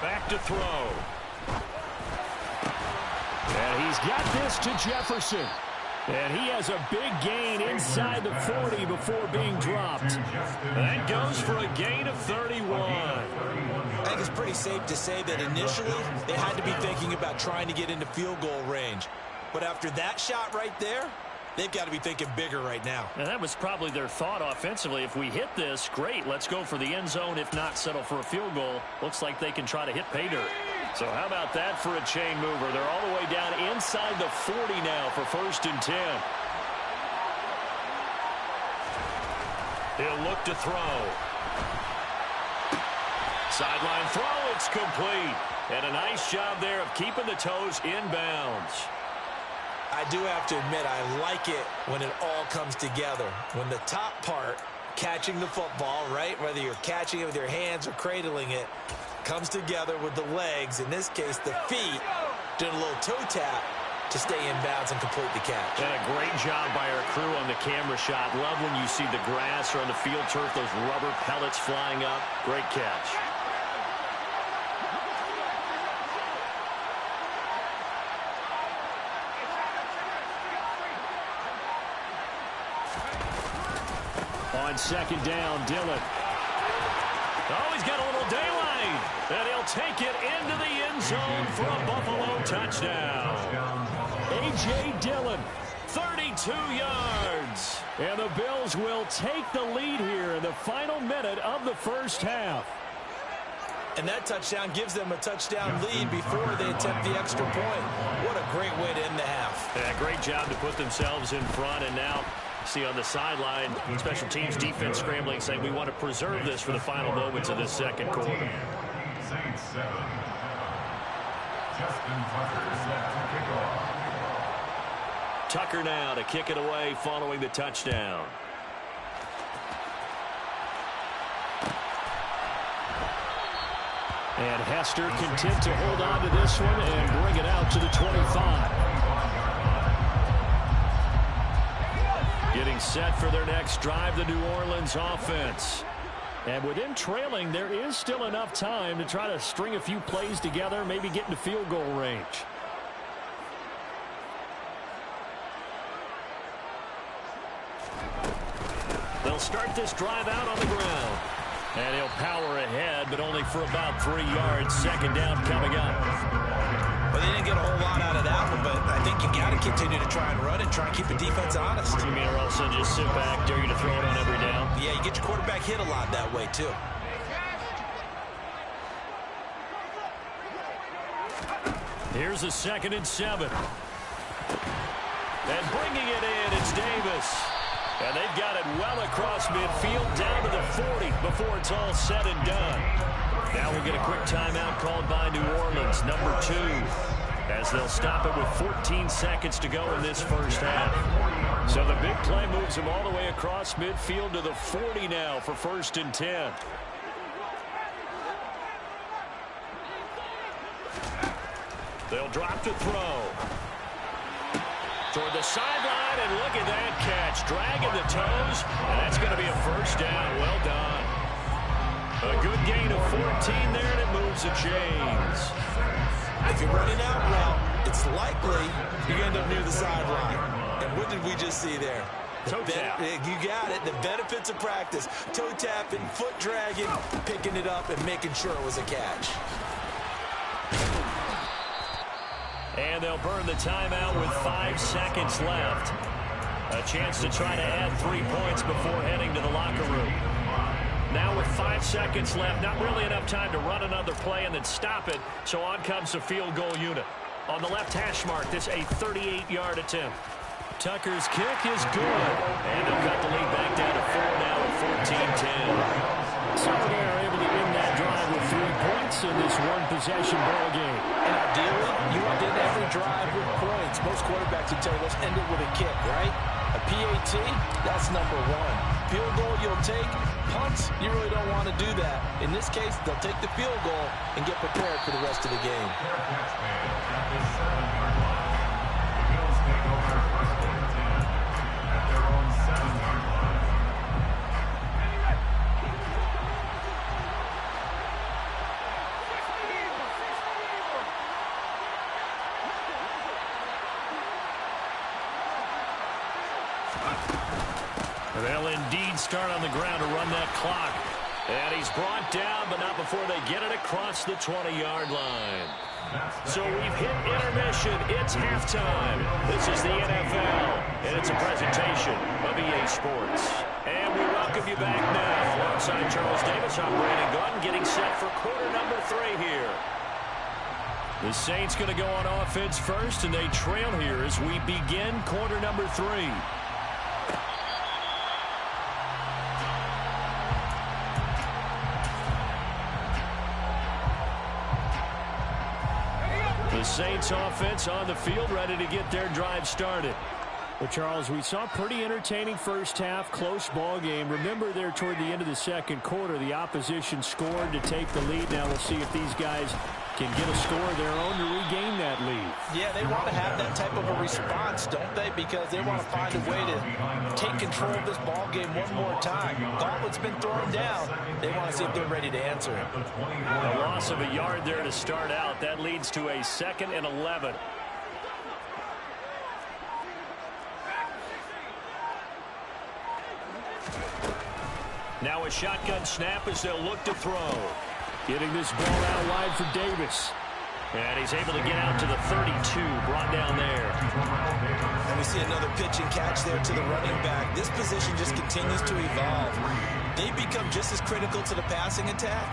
S2: Back to throw.
S5: And he's got this to Jefferson. And he has a big gain inside the 40 before being dropped.
S2: That goes for a gain of 31.
S3: I think it's pretty safe to say that initially they had to be thinking about trying to get into field goal range. But after that shot right there, they've got to be thinking bigger right now.
S2: And that was probably their thought offensively. If we hit this, great, let's go for the end zone. If not, settle for a field goal. Looks like they can try to hit pay dirt. So how about that for a chain mover? They're all the way down inside the 40 now for 1st and 10. He'll look to throw. Sideline throw, it's complete. And a nice job there of keeping the toes inbounds.
S3: I do have to admit, I like it when it all comes together. When the top part, catching the football, right, whether you're catching it with your hands or cradling it, comes together with the legs, in this case the feet, doing a little toe tap to stay in bounds and complete the catch.
S2: And a great job by our crew on the camera shot. Love when you see the grass or on the field turf, those rubber pellets flying up. Great catch.
S5: On 2nd down, Dillon.
S2: Oh, he's got a little daylight. And he'll take it into the end zone for a Buffalo touchdown.
S5: A.J. Dillon.
S2: 32 yards.
S5: And the Bills will take the lead here in the final minute of the first half.
S3: And that touchdown gives them a touchdown lead before they attempt the extra point. What a great way to end the half.
S2: Yeah, great job to put themselves in front, and now see on the sideline, special teams defense scrambling, saying we want to preserve this for the final moments of this second quarter.
S4: Saints 7. Justin Tucker set to kick off.
S2: Tucker now to kick it away following the touchdown.
S5: And Hester content to hold on to this one and bring it out to the 25.
S2: Getting set for their next drive, the New Orleans offense.
S5: And with them trailing, there is still enough time to try to string a few plays together, maybe get into field goal range.
S2: They'll start this drive out on the ground. And he'll power ahead, but only for about 3 yards. Second down coming up.
S3: Well, they didn't get a whole lot out of that one, but I think you got to continue to try and run and try and keep the defense honest.
S2: You mean, or else they'll just sit back, dare you to throw it on every down?
S3: Yeah, you get your quarterback hit a lot that way, too.
S2: Here's a 2nd and 7. And bringing it in, it's Davis. And they've got it well across midfield, down to the 40 before it's all said and done. Now we'll get a quick timeout called by New Orleans, number 2, as they'll stop it with 14 seconds to go in this first half. So the big play moves them all the way across midfield to the 40 now for 1st and 10. They'll drop to throw. Toward the sideline, and look at that catch. Dragging the toes, and that's going to be a first down. Well done. A good gain of 14 there, and it moves the chains.
S3: If you're running out route, it's likely you're going to end up near the sideline. And what did we just see there?
S2: Toe tap.
S3: You got it. The benefits of practice. Toe tapping, foot dragging, picking it up, and making sure it was a catch.
S2: And they'll burn the timeout with 5 seconds left. A chance to try to add 3 points before heading to the locker room. Now with 5 seconds left, not really enough time to run another play and then stop it, so on comes the field goal unit. On the left hash mark, this a 38-yard attempt. Tucker's kick is good, and they'll cut the lead back down to 4 now at 14-10.
S5: So they are able to end that drive with 3 points in this one-possession ball game.
S3: And ideally, you want to end every drive with points. Most quarterbacks would tell you, let's end it with a kick, right? A PAT, that's number 1. Field goal you'll take. Punts, you really don't want to do that. In this case, they'll take the field goal and get prepared for the rest of the game.
S2: They'll indeed start on the ground to run that clock. And he's brought down, but not before they get it across the 20-yard line. So we've hit intermission. It's halftime. This is the NFL, and it's a presentation of EA Sports. And we welcome you back now. Alongside Charles Davis, I'm Brandon Gordon, getting set for quarter number 3 here. The Saints going to go on offense first, and they trail here as we begin quarter number 3. The Saints offense on the field, ready to get their drive started.
S5: Well, Charles, we saw a pretty entertaining first half, close ball game. Remember there toward the end of the second quarter, the opposition scored to take the lead. Now we'll see if these guys can get a score of their own to regain that lead.
S3: Yeah, they want to have that type of a response, don't they? Because they want to find a way to take control of this ball game one more time. Gauntlet's been thrown down. They want to see if they're ready to answer it.
S2: A loss of a yard there to start out. That leads to a 2nd and 11. Now a shotgun snap as they'll look to throw.
S5: Getting this ball out wide for Davis.
S2: And he's able to get out to the 32, brought down there.
S3: And we see another pitch and catch there to the running back. This position just continues to evolve. They become just as critical to the passing attack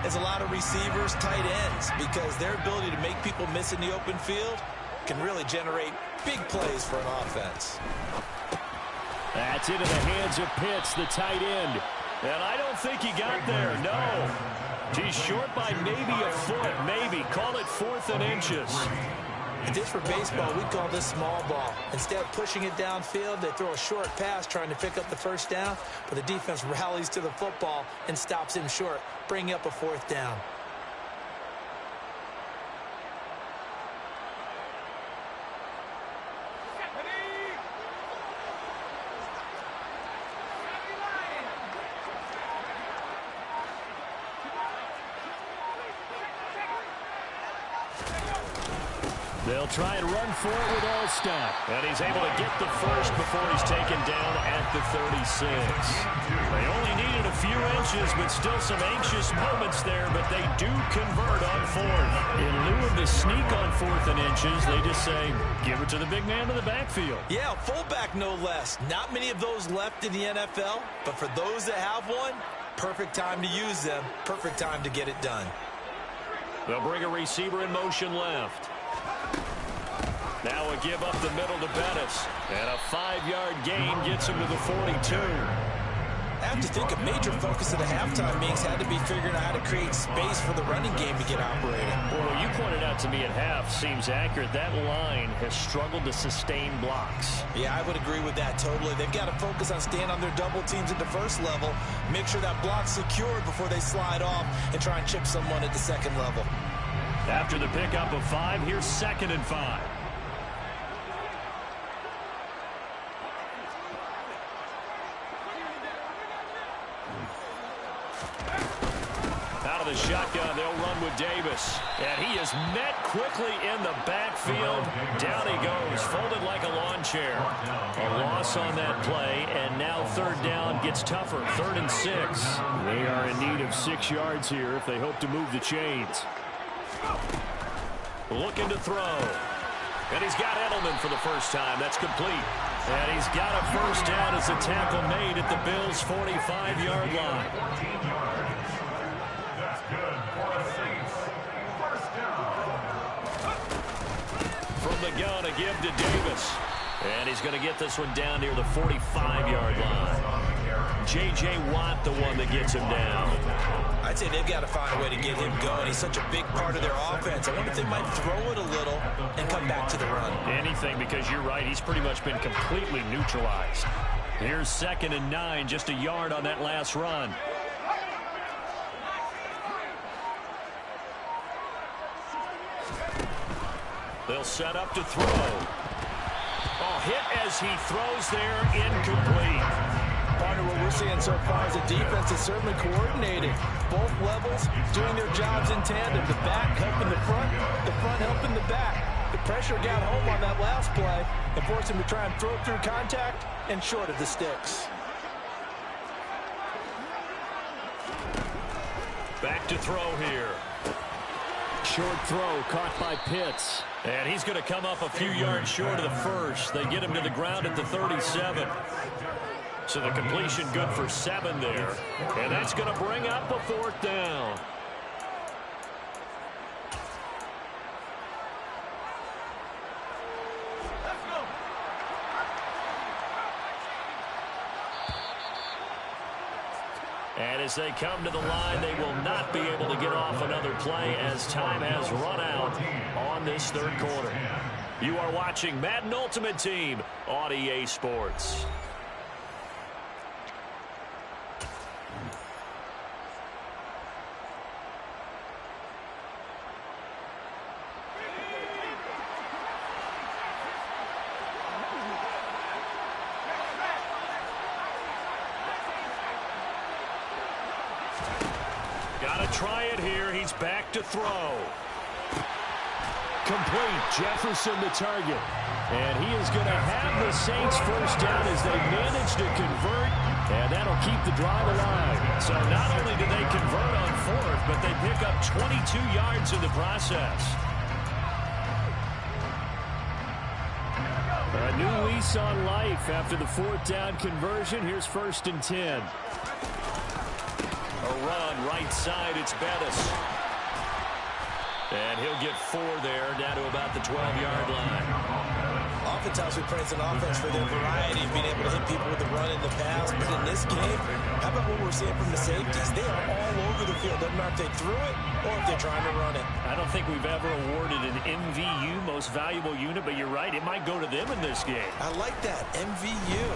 S3: as a lot of receivers, tight ends, because their ability to make people miss in the open field can really generate big plays for an offense.
S5: That's into the hands of Pitts, the tight end.
S2: And I don't think he got there, no. He's short by maybe a foot, maybe. Call it 4th and inches.
S3: If this were baseball, we'd call this small ball. Instead of pushing it downfield, they throw a short pass trying to pick up the first down, but the defense rallies to the football and stops him short, bringing up a 4th down.
S5: They'll try and run for it with Allstott.
S2: And he's able to get the first before he's taken down at the 36. They only needed a few inches, but still some anxious moments there, but they do convert on 4th.
S5: In lieu of the sneak on 4th and inches, they just say, give it to the big man in the backfield.
S3: Yeah, fullback no less. Not many of those left in the NFL, but for those that have one, perfect time to use them, perfect time to get it done.
S2: They'll bring a receiver in motion left. Now a give up the middle to Bettis. And a 5-yard gain gets him to the 42.
S3: I have to think a major focus of the halftime meetings had to be figuring out how to create space for the running game to get operating.
S5: Well, what you pointed out to me at half seems accurate. That line has struggled to sustain blocks.
S3: Yeah, I would agree with that totally. They've got to focus on staying on their double teams at the first level, make sure that block's secured before they slide off and try and chip someone at the second level.
S2: After the pickup of 5, here's 2nd and 5. Out of the shotgun, they'll run with Davis. And he is met quickly in the backfield. Down he goes, folded like a lawn chair. A loss on that play, and now 3rd down gets tougher. 3rd and 6. They are in need of 6 yards here if they hope to move the chains. Looking to throw. And he's got Edelman for the first time. That's complete. And he's got a first down as a tackle made at the Bills' 45-yard line.
S4: That's good for the Saints. First down.
S2: From the gun, a give to Davis. And he's going to get this one down near the 45-yard line. J.J. Watt, the one that gets him down.
S3: I'd say they've got to find a way to get him going. He's such a big part of their offense. I wonder if they might throw it a little and come back to the run.
S5: Anything, because you're right. He's pretty much been completely neutralized.
S2: Here's 2nd and 9, just a yard on that last run. They'll set up to throw. Oh, hit as he throws there, incomplete.
S3: Partner, what we're seeing so far is the defense is certainly coordinated. Both levels doing their jobs in tandem. The back helping the front helping the back. The pressure got home on that last play and forced him to try and throw through contact and short of the sticks.
S2: Back to throw here.
S5: Short throw caught by Pitts.
S2: And he's going to come up a few yards short of the first. They get him to the ground at the 37. So the completion good for 7 there. And that's going to bring up a 4th down. And as they come to the line, they will not be able to get off another play as time has run out on this 3rd quarter. You are watching Madden Ultimate Team on EA Sports. Got to try it here. He's back to throw.
S5: Complete. Jefferson the target. And he is going to have the Saints first down as they manage to convert. And that'll keep the drive alive.
S2: So not only do they convert on 4th, but they pick up 22 yards in the process.
S5: A new lease on life after the 4th down conversion. Here's 1st and 10.
S2: A run right side, it's Bettis. And he'll get 4 there, down to about the 12-yard line.
S3: Oftentimes we praise an offense for their variety, being able to hit people with the run in the past. But in this game, how about what we're seeing from the safeties? They are all over the field. Doesn't matter if they threw it or if they're trying to run it.
S5: I don't think we've ever awarded an MVU, most valuable unit, but you're right, it might go to them in this game.
S3: I like that. MVU.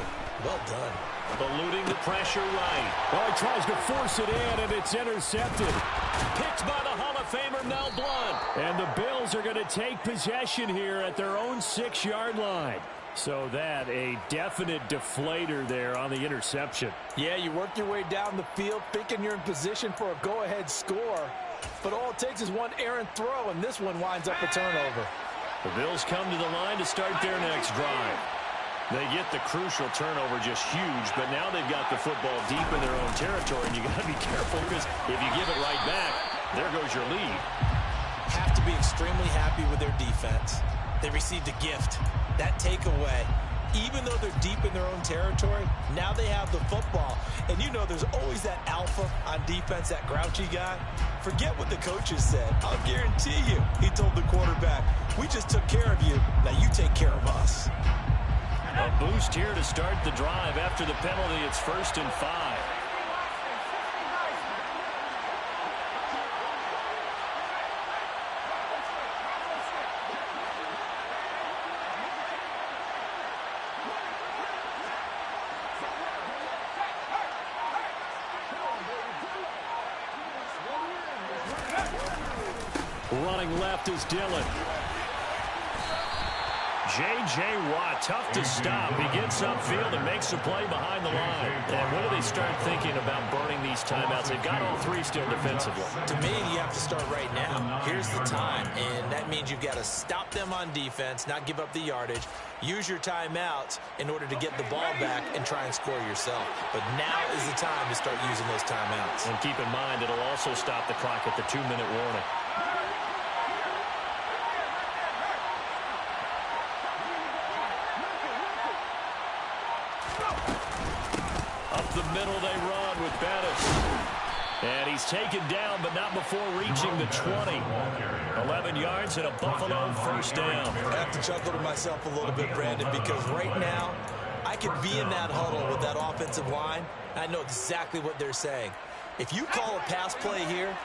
S3: Well done.
S2: Eluding the pressure right.
S5: Oh, he tries to force it in, and it's intercepted.
S2: Picked by the Hall of Famer, Mel Blount.
S5: And the Bills are going to take possession here at their own 6-yard line. So that, a definite deflator there on the interception.
S3: Yeah, you work your way down the field thinking you're in position for a go-ahead score. But all it takes is one errant throw, and this one winds up a turnover.
S2: The Bills come to the line to start their next drive. They get the crucial turnover, just huge, but now they've got the football deep in their own territory, and you got to be careful because if you give it right back, there goes your lead.
S3: Have to be extremely happy with their defense. They received a gift. That takeaway, even though they're deep in their own territory, now they have the football. And you know there's always that alpha on defense, that grouchy guy. Forget what the coaches said. I'll guarantee you, he told the quarterback, we just took care of you. Now you take care of us.
S2: A boost here to start the drive after the penalty. It's 1st and 5.
S5: Running left is Dillon. J.J. Watt, tough to stop. He gets upfield and makes a play behind the line. And when do they start thinking about burning these timeouts? They've got all three still defensively.
S3: To me, you have to start right now. Here's the time, and that means you've got to stop them on defense, not give up the yardage, use your timeouts in order to get the ball back and try and score yourself. But now is the time to start using those timeouts.
S5: And keep in mind, it'll also stop the clock at the 2-minute warning. The middle they run with Bettis. And he's taken down, but not before reaching the 20. 11 yards and a Buffalo first down.
S3: I have to chuckle to myself a little bit, Brandon, because right now I could be in that huddle with that offensive line. I know exactly what they're saying. If you call a pass play here,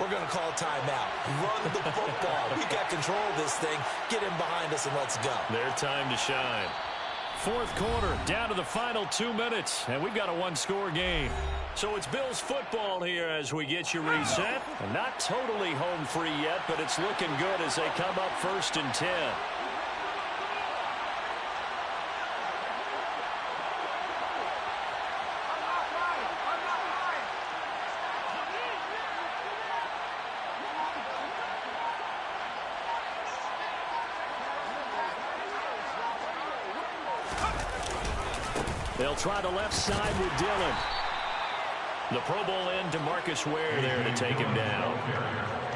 S3: we're going to call a timeout. Run the football. We got control of this thing. Get in behind us and let's go.
S5: Their time to shine. Fourth quarter, down to the final 2 minutes, and we've got a one-score game. So it's Bills football here as we get you reset. Not totally home free yet, but it's looking good as they come up 1st and 10. They'll try the left side with Dillon. The Pro Bowl end to Marcus Ware there to take him down.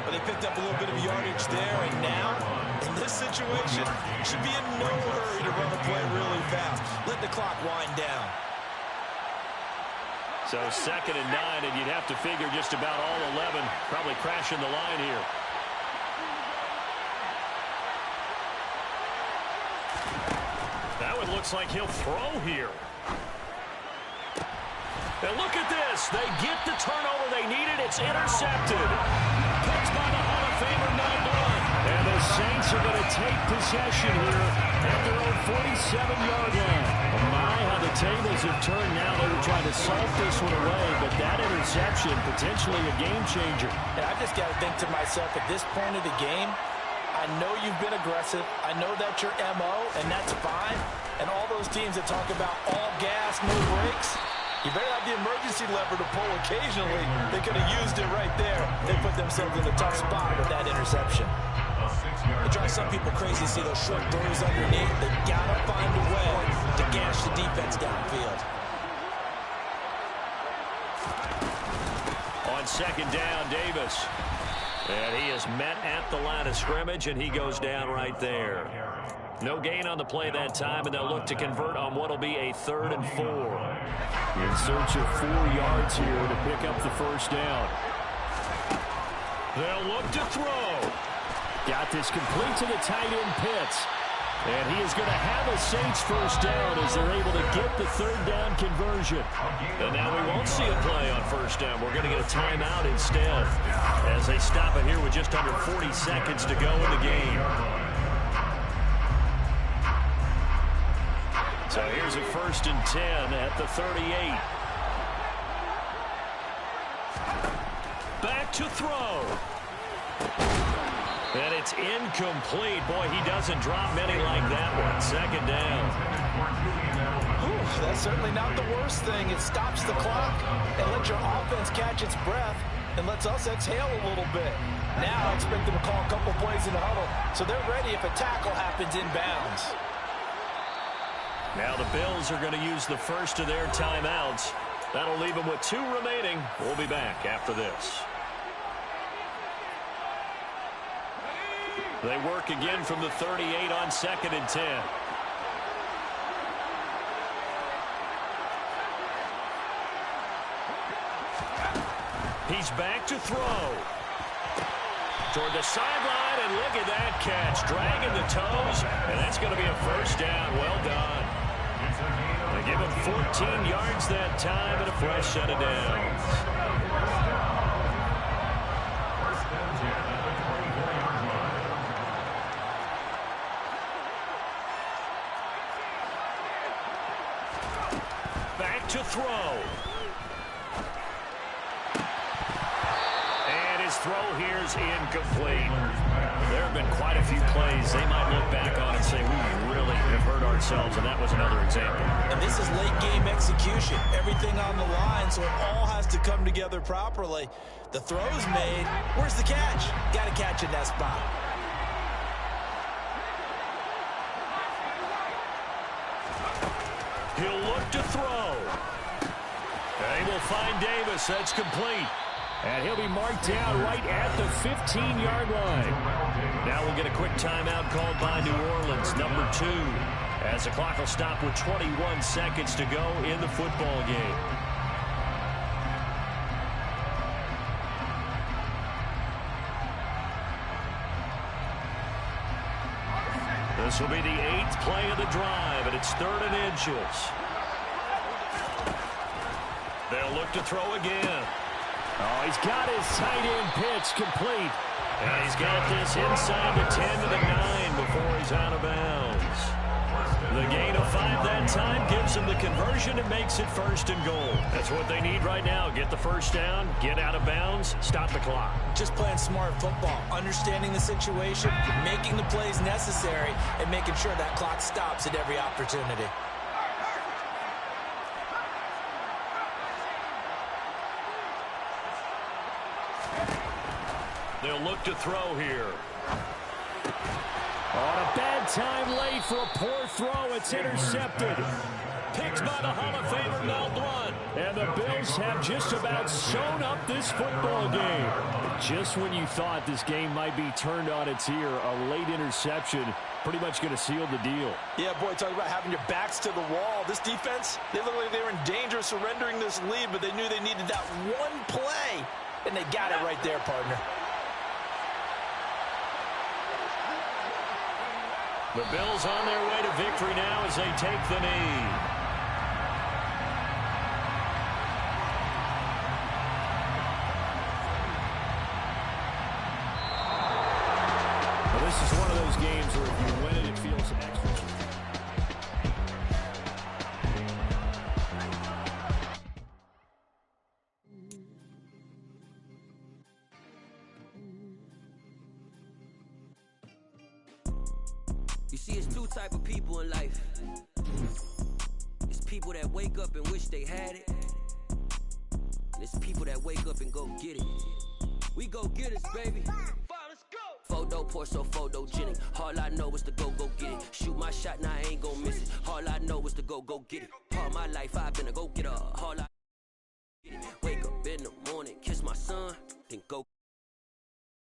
S3: Well, they picked up a little bit of yardage there, and now, in this situation, should be in no hurry to run the play really fast. Let the clock wind down.
S5: So 2nd and 9, and you'd have to figure just about all 11 probably crashing the line here. That one looks like he'll throw here. And look at this. They get the turnover they needed. It's intercepted. Picked by the Hall of Famer, Mel Blount. And the Saints are going to take possession here at their own 47-yard line. Oh my, how the tables have turned now. They were trying to salt this one away, but that interception, potentially a game changer.
S3: And I've just got to think to myself, at this point of the game, I know you've been aggressive. I know that's your MO, and that's fine. And all those teams that talk about all gas, no brakes, you better have the emergency lever to pull occasionally. They could have used it right there. They put themselves in a tough spot with that interception. It drives some people crazy to see those short throws underneath. They got to find a way to gash the defense downfield.
S5: On 2nd down, Davis. And he is met at the line of scrimmage, and he goes down right there. No gain on the play that time, and they'll look to convert on what will be a 3rd and 4. In search of 4 yards here to pick up the first down. They'll look to throw. Got this complete to the tight end Pitts. And he is going to have a Saints first down as they're able to get the 3rd down conversion. And now we won't see a play on first down. We're going to get a timeout instead as they stop it here with just under 40 seconds to go in the game. So here's a 1st and 10 at the 38. Back to throw. And it's incomplete. Boy, he doesn't drop many like that one. 2nd down.
S3: Ooh, that's certainly not the worst thing. It stops the clock and lets your offense catch its breath and lets us exhale a little bit. Now I expect them to call a couple plays in the huddle, so they're ready if a tackle happens inbounds.
S5: Now the Bills are going to use the first of their timeouts. That'll leave them with 2 remaining. We'll be back after this. They work again from the 38 on 2nd and 10. He's back to throw. Toward the sideline, and look at that catch. Dragging the toes, and that's going to be a first down. Well done. They give him 14 yards that time and a fresh set of downs. To throw. And his
S2: throw here's incomplete. There have been quite a few plays they might look back on and say, we really have hurt ourselves, and that was another example.
S3: And this is late-game execution. Everything on the line, so it all has to come together properly. The throw's made. Where's the catch? Got to catch in that spot.
S2: He'll look to throw. They will find Davis. That's complete.
S5: And he'll be marked down right at the 15-yard line.
S2: Now we'll get a quick timeout called by New Orleans, number 2, as the clock will stop with 21 seconds to go in the football game. This will be the 8th play of the drive, and it's 3rd and inches. They'll look to throw again.
S5: Oh, he's got his tight end pitch complete.
S2: And he's got this inside the 10 to the 9 before he's out of bounds. The gain of 5 that time gives him the conversion and makes it 1st and goal. That's what they need right now. Get the first down, get out of bounds, stop the clock.
S3: Just playing smart football, understanding the situation, making the plays necessary, and making sure that clock stops at every opportunity.
S2: They'll look to throw here.
S5: On a bad time late for a poor throw. It's intercepted. Picked by the Hall of Famer Mel Blount. And the Bills have just about sewn up this football game. Just when you thought this game might be turned on its ear, a late interception pretty much going to seal the deal.
S3: Yeah, boy, talk about having your backs to the wall. This defense, they look like they were in danger of surrendering this lead, but they knew they needed that one play. And they got it right there, partner.
S2: The Bills on their way to victory now as they take the knee.
S5: Well, this is one of those games where if you win it, it feels extra.
S6: You see, it's 2 type of people in life. It's people that wake up and wish they had it. And it's people that wake up and go get it. We go get it, baby. Let's go. Photo pour so photogenic. All I know is to go get it. Shoot my shot, now I ain't gon' miss it. All I know is to go get it. All my life I've been a go-getter. All I wake up in the morning, kiss my son, then go.